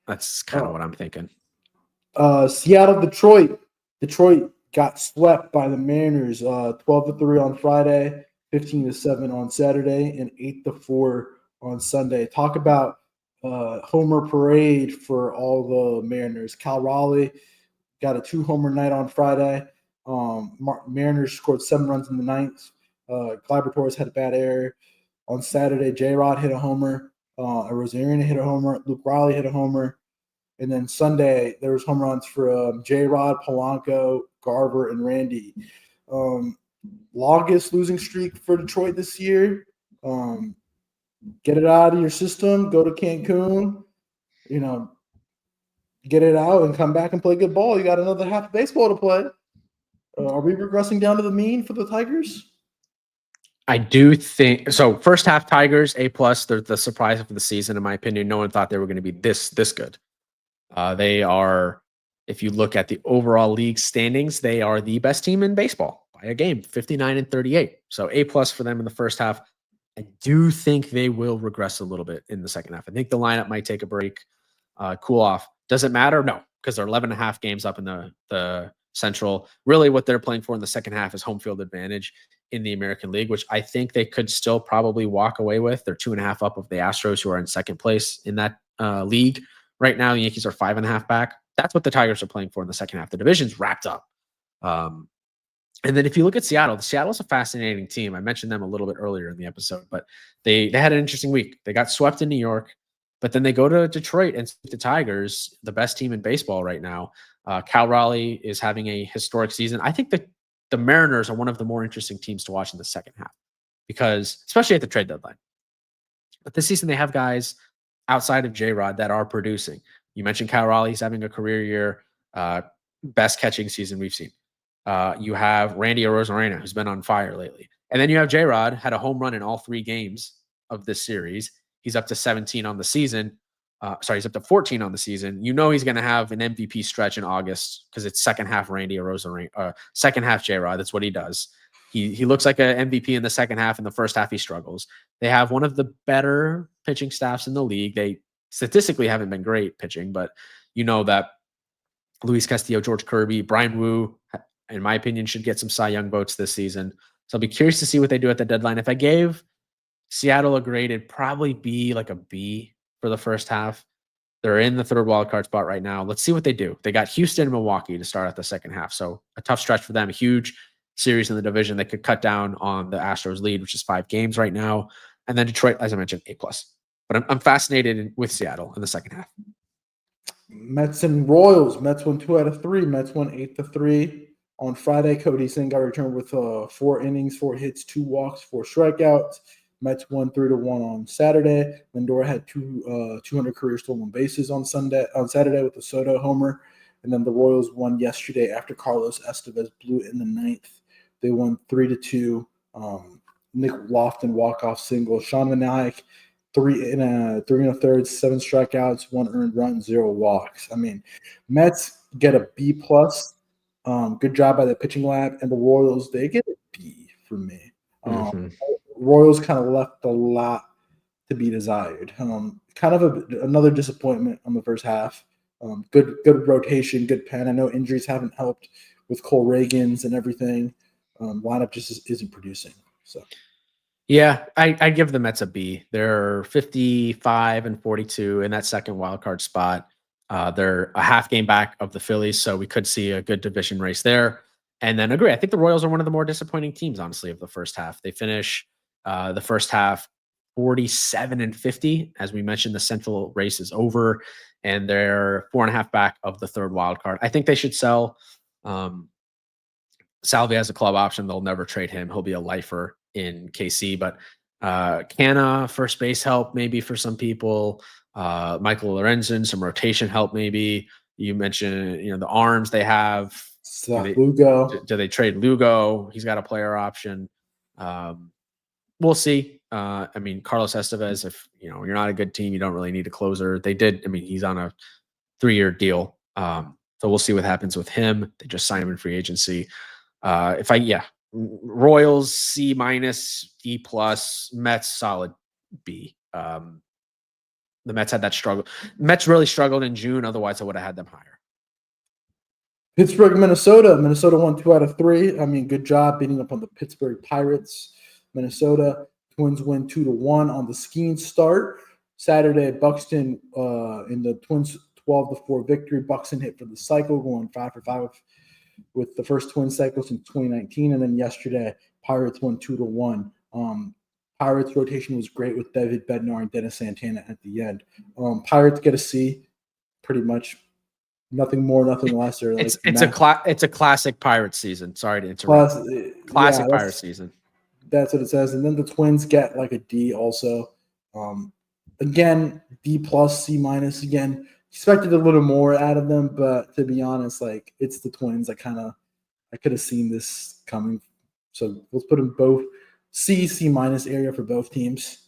That's kind of what I'm thinking. Seattle, Detroit. Detroit got swept by the Mariners 12-3 on Friday, 15-7 on Saturday, and 8-4 on Sunday. Talk about homer parade for all the Mariners. Cal Raleigh got a 2-homer night on Friday. Mariners scored 7 runs in the ninth. Gleyber Torres had a bad error. On Saturday, J-Rod hit a homer. Rosarina hit a homer. Luke Riley hit a homer. And then Sunday, there was home runs for J-Rod, Polanco, Garver, and Randy. Longest losing streak for Detroit this year. Get it out of your system. Go to Cancun. Get it out and come back and play good ball. You got another half of baseball to play. Are we regressing down to the mean for the Tigers? I do think so. First half Tigers A+. They're the surprise of the season, in my opinion. No one thought they were going to be this good. They are If you look at the overall league standings, they are the best team in baseball by a game, 59-38. So A+ for them in the first half. I do think they will regress a little bit in the second half. I think the lineup might take a break, cool off. Does it matter? No, because they're 11 and a half games up in the Central. Really, what they're playing for in the second half is home field advantage in the American League, which I think they could still probably walk away with. They're 2.5 up of the Astros, who are in second place in that league right now. The Yankees are 5.5 back. That's what the Tigers are playing for in the second half. The division's wrapped up. And then if you look at Seattle, Seattle's a fascinating team. I mentioned them a little bit earlier in the episode, but they had an interesting week. They got swept in New York, but then they go to Detroit and the Tigers, the best team in baseball right now. Cal Raleigh is having a historic season. I think that the Mariners are one of the more interesting teams to watch in the second half because, especially at the trade deadline. But this season, they have guys outside of J-Rod that are producing. You mentioned Cal Raleigh. He's having a career year, best catching season we've seen. You have Randy Arozarena, who's been on fire lately. And then you have J-Rod, had a home run in all 3 games of this series. He's up to 17 on the season. He's up to 14 on the season. You know he's going to have an MVP stretch in August because it's second half Randy Arozarena, second half J-Rod. That's what he does. He looks like an MVP in the second half. In the first half, he struggles. They have one of the better pitching staffs in the league. They statistically haven't been great pitching, but you know that Luis Castillo, George Kirby, Brian Wu, in my opinion, should get some Cy Young votes this season. So I'll be curious to see what they do at the deadline. If I gave Seattle a grade, it'd probably be like a B for the first half. They're in the third wildcard spot right now. Let's see what they do. They got Houston and Milwaukee to start out the second half. So a tough stretch for them, a huge series in the division. They could cut down on the Astros lead, which is 5 games right now. And then Detroit, as I mentioned, A+. But I'm fascinated with Seattle in the second half. Mets and Royals. Mets won 2 out of 3. Mets won 8-3. On Friday, Cody Singh got returned with 4 innings, 4 hits, 2 walks, 4 strikeouts. Mets won 3-1 on Saturday. Lindor had 200 career stolen bases on Saturday with a Shota homer. And then the Royals won yesterday after Carlos Estevez blew in the 9th. They won 3-2. Nick Lofton walk-off single. Sean Manaik, 3 1/3, 7 strikeouts, 1 earned run, 0 walks. I mean, Mets get a B+. Good job by the pitching lab. And the Royals, they get a B for me. Royals kind of left a lot to be desired. Kind of another disappointment on the first half. Good rotation, good pen. I know injuries haven't helped with Cole Reagans and everything. Lineup just isn't producing. So, yeah, I give the Mets a B. They're 55-42 in that second wild card spot. They're a half game back of the Phillies, so we could see a good division race there. And then agree. I think the Royals are one of the more disappointing teams, honestly, of the first half. They finish the first half 47-50. As we mentioned, the Central race is over, and they're 4.5 back of the third wild card. I think they should sell. Salvi has a club option. They'll never trade him. He'll be a lifer in KC. But Canna, first base help maybe for some people. Michael Lorenzen, some rotation help maybe. You mentioned, the arms they have. Lugo. Do they trade Lugo? He's got a player option. We'll see. I mean, Carlos Estevez, if you're not a good team, you don't really need a closer. They did. I mean, he's on a 3-year deal. So we'll see what happens with him. They just signed him in free agency. Royals C-, D+, Mets solid B. The Mets had that struggle. Mets really struggled in June. Otherwise, I would have had them higher. Pittsburgh, Minnesota. Minnesota won 2 out of 3. I mean, good job beating up on the Pittsburgh Pirates. Minnesota Twins win 2-1 on the skiing start. Saturday, Buxton in the Twins 12-4 victory. Buxton hit for the cycle, going 5 for 5 with the first Twin cycle since 2019. And then yesterday, Pirates won 2-1. Pirates rotation was great with David Bednar and Dennis Santana at the end. Pirates get a C, pretty much. Nothing more, nothing less. It's a classic Pirates season. Sorry to interrupt. Classic Pirates season. That's what it says. And then the Twins get like a D also. Again, D+, C-. Again, expected a little more out of them, but to be honest, it's the Twins. I could have seen this coming. So let's put them both C-, C- area for both teams.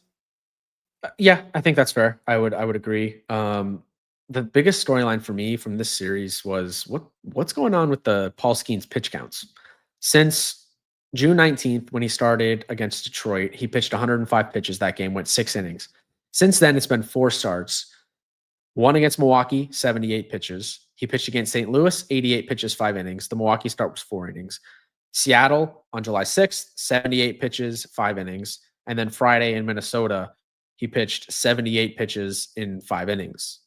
Yeah, I think that's fair. I would agree. the biggest storyline for me from this series was what's going on with the Paul Skeens pitch counts. Since June 19th, when he started against Detroit, he pitched 105 pitches that game, went 6 innings. Since then, it's been 4 starts. One against Milwaukee, 78 pitches. He pitched against St. Louis, 88 pitches, 5 innings. The Milwaukee start was 4 innings. Seattle on July 6th, 78 pitches, 5 innings. And then Friday in Minnesota, he pitched 78 pitches in 5 innings.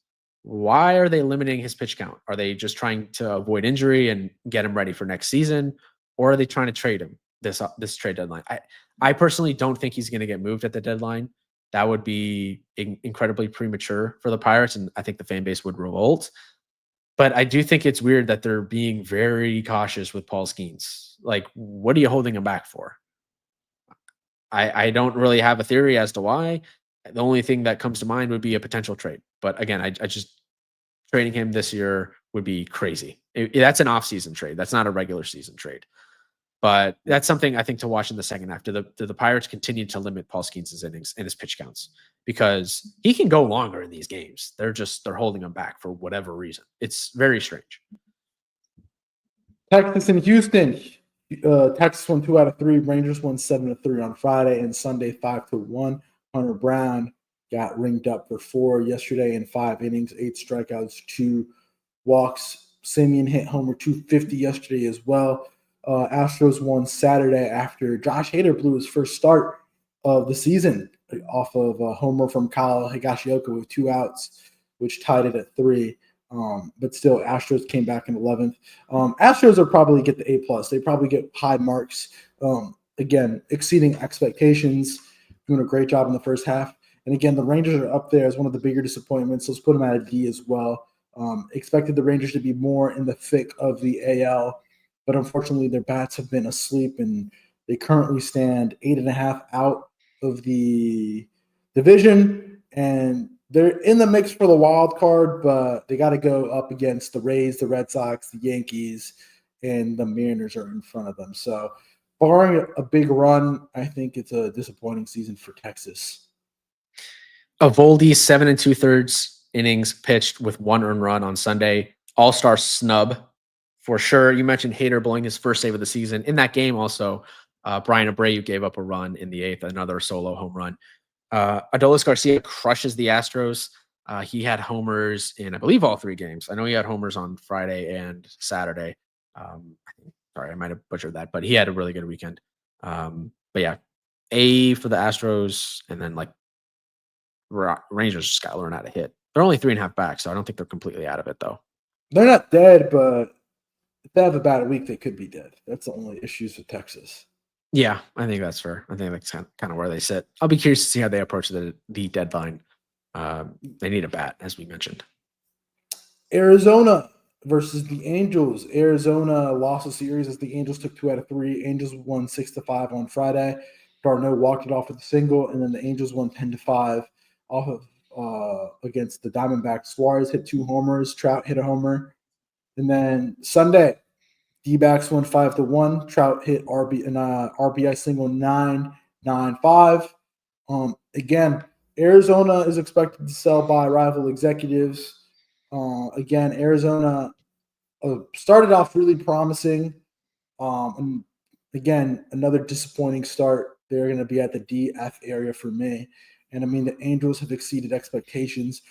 Why are they limiting his pitch count? Are they just trying to avoid injury and get him ready for next season? Or are they trying to trade him this trade deadline? I personally don't think he's going to get moved at the deadline. That would be incredibly premature for the Pirates, and I think the fan base would revolt. But I do think it's weird that they're being very cautious with Paul Skeens. Like, what are you holding him back for? I don't really have a theory as to why. The only thing that comes to mind would be a potential trade. But again, I just trading him this year would be crazy. That's an off-season trade. That's not a regular season trade. But that's something I think to watch in the second half. Do the Pirates continue to limit Paul Skeens' innings and his pitch counts? Because he can go longer in these games. They're holding him back for whatever reason. It's very strange. Texas and Houston. Texas won 2 out of 3. Rangers won 7-3 on Friday, and Sunday 5-1. Hunter Brown got ringed up for 4 yesterday in 5 innings, 8 strikeouts, 2 walks. Simeon hit homer 250 yesterday as well. Astros won Saturday after Josh Hader blew his first start of the season off of a homer from Kyle Higashioka with 2 outs, which tied it at 3. But still, Astros came back in 11th. Astros will probably get the A+. They probably get high marks. Again, exceeding expectations, doing a great job in the first half. And again, the Rangers are up there as one of the bigger disappointments. Let's put them at a D as well. Expected the Rangers to be more in the thick of the AL, but unfortunately their bats have been asleep, and they currently stand 8.5 out of the division, and they're in the mix for the wild card, but they got to go up against the Rays, the Red Sox, the Yankees, and the Mariners are in front of them. So barring a big run, I think it's a disappointing season for Texas. Eovaldi, 7 2/3 innings pitched with 1 earned run on Sunday. All-star snub for sure. You mentioned Hader blowing his first save of the season. In that game also, Brian Abreu gave up a run in the 8th, another solo home run. Adolis Garcia crushes the Astros. He had homers in, I believe, all 3 games. I know he had homers on Friday and Saturday. Sorry, I might have butchered that, but he had a really good weekend. But yeah, A for the Astros, and then like Rangers just got to learn how to hit. They're only 3.5 back, so I don't think they're completely out of it, though. They're not dead, but if they have a bad week, they could be dead. That's the only issues with Texas. Yeah, I think that's fair. I think that's kind of where they sit. I'll be curious to see how they approach the deadline. They need a bat, as we mentioned. Arizona versus the Angels. Arizona lost the series as the Angels took 2 out of 3. Angels won 6-5 on Friday. Darno walked it off with a single, and then the Angels won 10-5 off of against the Diamondbacks. Suarez hit 2 homers. Trout hit a homer. And then Sunday, D-backs won 5-1. Trout hit RBI single 9-5. Again, Arizona is expected to sell by rival executives. Again, Arizona started off really promising. And again, another disappointing start. They're going to be at the DF area for me. And I mean, the Angels have exceeded expectations.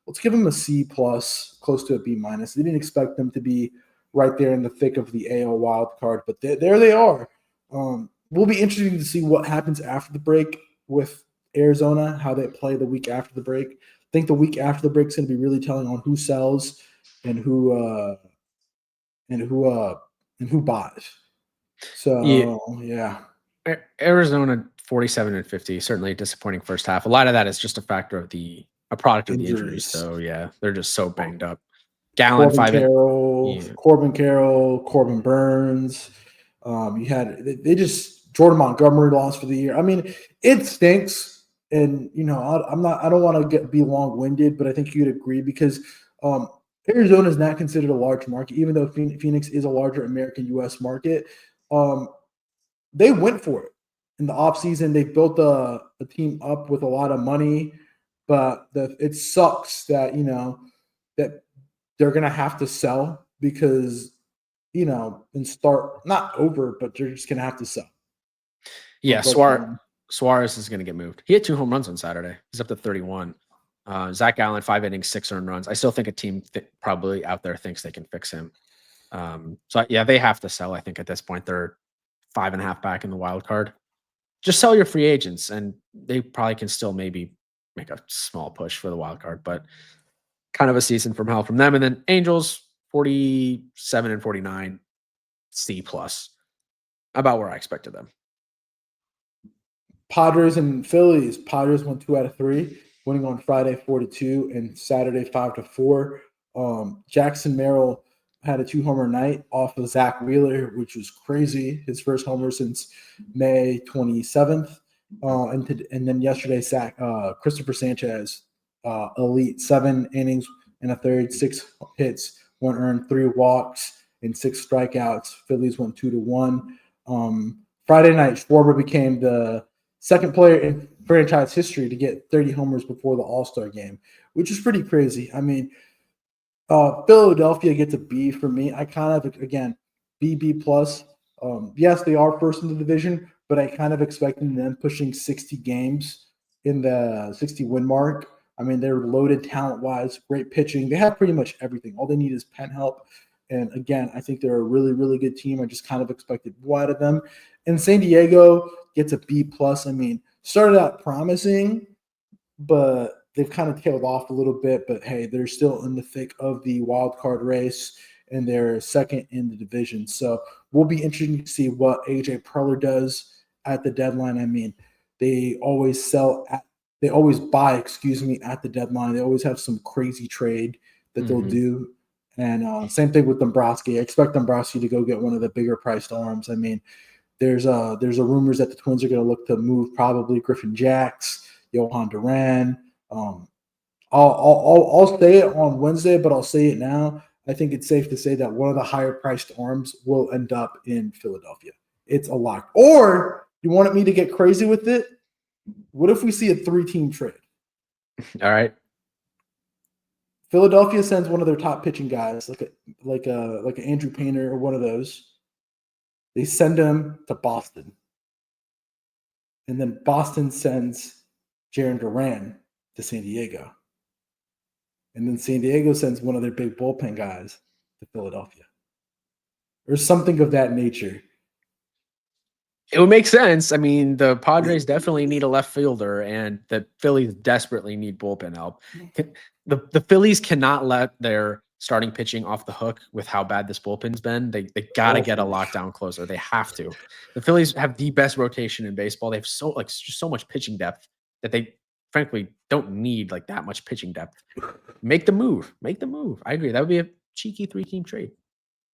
Let's give them a C+, close to a B-. They didn't expect them to be right there in the thick of the AL wild card, but there they are. Will be interesting to see what happens after the break with Arizona, how they play the week after the break. I think the week after the break is going to be really telling on who sells and who buys. So yeah. Arizona 47-50, certainly a disappointing first half. A lot of that is just a factor of a product of the injuries. So yeah, they're just so banged up. Gallen, Corbin Carroll, Corbin Burns. You had Jordan Montgomery lost for the year. I mean, it stinks, and I don't want to be long-winded, but I think you'd agree because Arizona is not considered a large market, even though Phoenix is a larger American U.S. market. They went for it in the offseason. They built a team up with a lot of money, but it sucks that that they're going to have to sell because, and start not over, but they're just going to have to sell. Yeah, Suarez is going to get moved. He had 2 home runs on Saturday. He's up to 31. Zach Allen, 5 innings, 6 earned runs. I still think a team probably out there thinks they can fix him. So yeah, they have to sell. I think at this point they're 5.5 back in the wild card. Just sell your free agents, and they probably can still maybe make a small push for the wild card, but kind of a season from hell from them. And then Angels, 47 and 49, C plus, about where I expected them. Padres and Phillies. Padres won 2 out of 3, winning on Friday 4-2 and Saturday 5-4. Jackson Merrill had a 2-homer night off of Zach Wheeler, which was crazy. His first homer since May 27th. And then yesterday, Christopher Sanchez, elite, 7 innings and a third, 6 hits, 1 earned, 3 walks, and 6 strikeouts. Phillies won 2-1. Friday night, Schwarber became the second player in franchise history to get 30 homers before the All-Star game, which is pretty crazy. I mean, Philadelphia gets a B for me. I kind of, again, B plus. Yes, they are first in the division, but I kind of expected them pushing 60 games in the 60 win mark. I mean, they're loaded talent-wise, great pitching. They have pretty much everything. All they need is pen help. And again, I think they're a really, really good team. I just kind of expected more out of them. And San Diego gets a B plus. I mean, started out promising, but they've kind of tailed off a little bit. But hey, they're still in the thick of the wild card race, and they're second in the division. So we'll be interested to see what AJ Preller does at the deadline. I mean, they always buy at the deadline. They always have some crazy trade that they'll do. And same thing with Dombrowski. I expect Dombrowski to go get one of the bigger priced arms. I mean, there's a rumors that the Twins are going to look to move probably Griffin Jacks, Johan Duran. I'll say it on Wednesday, but I'll say it now. I think it's safe to say that one of the higher priced arms will end up in Philadelphia. It's a lock. Or you wanted me to get crazy with it? What if we see a 3-team trade? All right. Philadelphia sends one of their top pitching guys, like a Andrew Painter or one of those. They send him to Boston. And then Boston sends Jarren Duran to San Diego. And then San Diego sends one of their big bullpen guys to Philadelphia. Or something of that nature. It would make sense. I mean, the Padres definitely need a left fielder, and the Phillies desperately need bullpen help. The Phillies cannot let their starting pitching off the hook with how bad this bullpen's been. They got to get a lockdown closer. They have to. The Phillies have the best rotation in baseball. They have just so much pitching depth that they frankly don't need like that much pitching depth. Make the move. I agree. That would be a cheeky 3-team trade.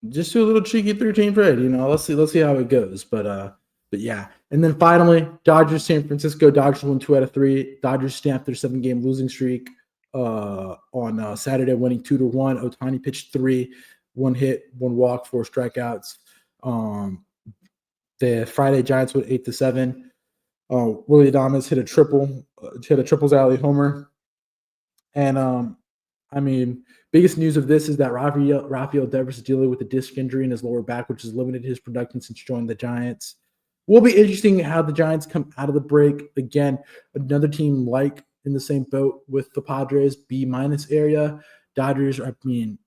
Just do a little cheeky 3-team trade. Let's see how it goes. But yeah. And then finally, Dodgers, San Francisco. Dodgers won 2 out of 3. Dodgers stamped their 7-game losing streak on Saturday, winning 2-1. Ohtani pitched 3, 1 hit, 1 walk, 4 strikeouts. The Friday Giants went 8-7. Willie Adames hit a triples alley homer. And I mean, biggest news of this is that Rafael Devers is dealing with a disc injury in his lower back, which has limited his production since joining the Giants. Will be interesting how the Giants come out of the break. Again, another team like in the same boat with the Padres, B- area. Dodgers, I mean,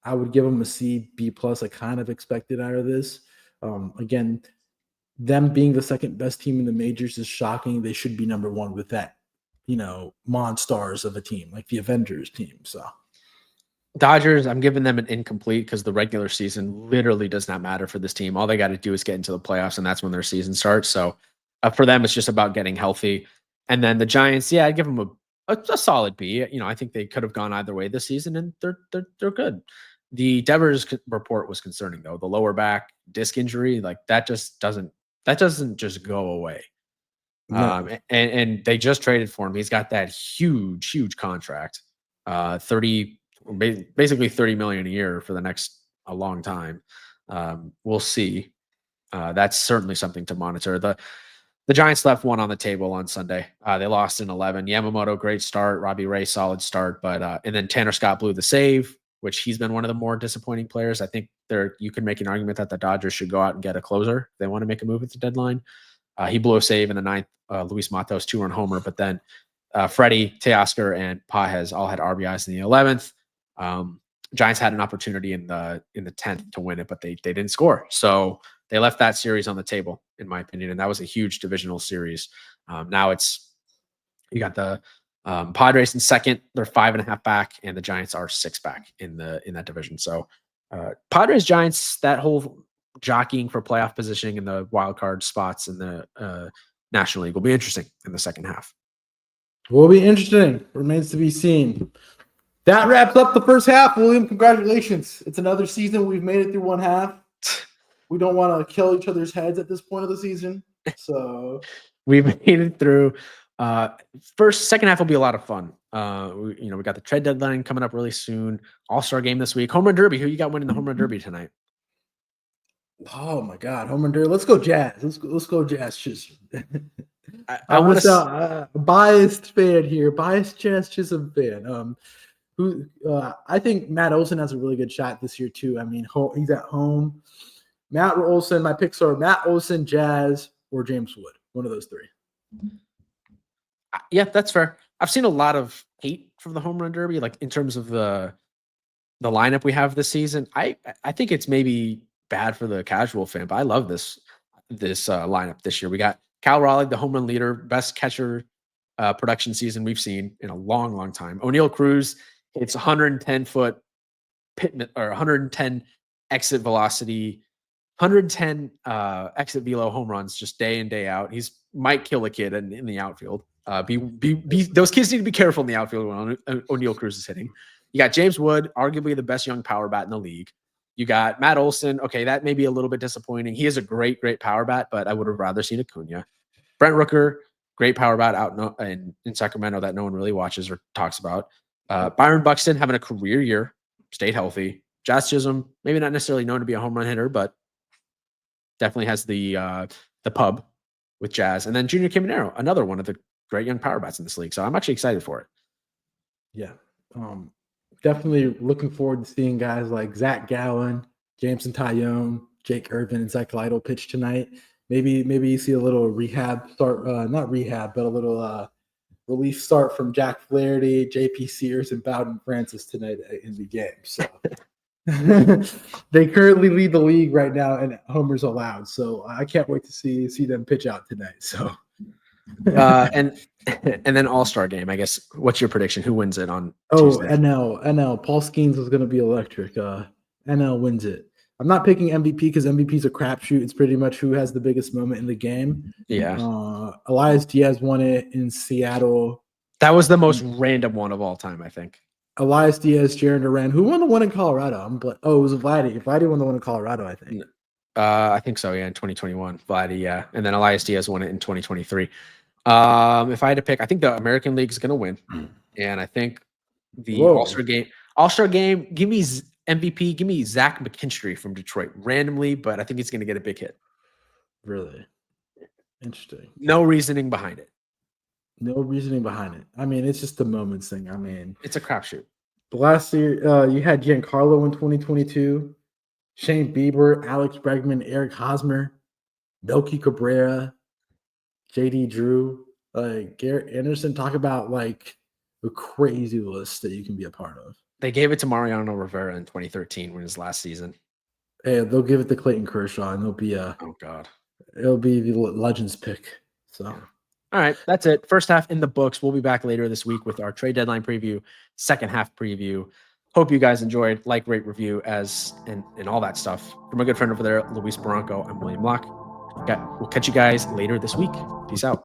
I would give them a C, B+. I kind of expected out of this. Again, them being the second best team in the majors is shocking. They should be number 1 with that, monsters of a team, like the Avengers team. So Dodgers, I'm giving them an incomplete because the regular season literally does not matter for this team. All they got to do is get into the playoffs, and that's when their season starts. So for them, it's just about getting healthy. And then the Giants, yeah, I'd give them a solid B. I think they could have gone either way this season, and they're good. The Devers report was concerning though. The lower back disc injury, like that doesn't just go away. No. And they just traded for him. He's got that huge contract, basically $30 million a year for a long time. We'll see. That's certainly something to monitor. The The Giants left one on the table on Sunday. They lost in 11. Yamamoto, great start. Robbie Ray, solid start. But and then Tanner Scott blew the save, which he's been one of the more disappointing players. I think you can make an argument that the Dodgers should go out and get a closer if they want to make a move at the deadline. He blew a save in the ninth. Luis Matos 2-run homer, but then Freddie, Teoscar, and Pages all had RBIs in the 11th. Giants had an opportunity in the 10th to win it, but they didn't score. So they left that series on the table, in my opinion, and that was a huge divisional series. Now you got the Padres in second; they're 5.5 back, and the Giants are 6 back in that division. So Padres, Giants, that whole jockeying for playoff positioning in the wild card spots in the National League will be interesting in the second half. Will be interesting. Remains to be seen. That wraps up the first half. William, congratulations! It's another season. We've made it through one half. We don't want to kill each other's heads at this point of the season. So we've made it through. Second half will be a lot of fun. We got the trade deadline coming up really soon. All-Star game this week. Home run derby. Who you got winning the home run derby tonight? Oh my God, home run derby. Let's go Jazz. Let's go Jazz. Chisholm. I want to biased fan here. Biased Jazz Chisholm fan. I think Matt Olson has a really good shot this year too. I mean, he's at home. Matt Olson, my picks are Matt Olson, Jazz, or James Wood. One of those three. Yeah, that's fair. I've seen a lot of hate from the home run derby, like in terms of the lineup we have this season. I think it's maybe bad for the casual fan, but I love this lineup this year. We got Cal Raleigh, the home run leader, best catcher production season we've seen in a long, long time. O'Neal Cruz, it's 110-foot pit or 110 exit velocity. 110 exit velo home runs just day in, day out. He's might kill a kid in the outfield. Those kids need to be careful in the outfield when O'Neal Cruz is hitting. You got James Wood, arguably the best young power bat in the league. You got Matt Olson. Okay, that may be a little bit disappointing. He is a great power bat, but I would have rather seen Acuna. Brent Rooker, great power bat out in Sacramento that no one really watches or talks about. Byron Buxton having a career year, stayed healthy. Jazz Chisholm, maybe not necessarily known to be a home run hitter, but definitely has the pub with Jazz. And then Junior Caminero, another one of the great young power bats in this league. So I'm actually excited for it. Yeah. Definitely looking forward to seeing guys like Zach Gallen, Jameson Tyone, Jake Irvin, and Zach Lytle pitch tonight. Maybe you see a little rehab start, not rehab, but a little relief start from Jack Flaherty, JP Sears, and Bowden Francis tonight in the game. So they currently lead the league right now in homers allowed. So I can't wait to see them pitch out tonight. So and then All-Star game, I guess. What's your prediction? Who wins it on Tuesday? NL. Paul Skeens is going to be electric. NL wins it. I'm not picking MVP because MVP is a crapshoot. It's pretty much who has the biggest moment in the game. Yeah. Elias Diaz won it in Seattle. That was the most random one of all time, I think. Elias Diaz, Jaron Duran. Who won the one in Colorado? It was Vladdy. Vladdy won the one in Colorado, I think. I think so, yeah, in 2021. Vladdy, yeah. And then Elias Diaz won it in 2023. If I had to pick, I think the American League is going to win. And I think the All-Star game, give me MVP, give me Zach McKinstry from Detroit randomly, but I think he's going to get a big hit. Really? Interesting. No reasoning behind it. No reasoning behind it. I mean, it's just a moments thing. I mean, it's a crapshoot. The last year, you had Giancarlo in 2022, Shane Bieber, Alex Bregman, Eric Hosmer, Melky Cabrera, JD Drew, Garrett Anderson. Talk about like a crazy list that you can be a part of. They gave it to Mariano Rivera in 2013 when his last season. Hey, they'll give it to Clayton Kershaw, and it'll be it'll be the Legends pick. So, all right, that's it. First half in the books. We'll be back later this week with our trade deadline preview, second half preview. Hope you guys enjoyed. Like, rate, review, and all that stuff. From a good friend over there, Luis Barranco. I'm William Locke. We'll catch you guys later this week. Peace out.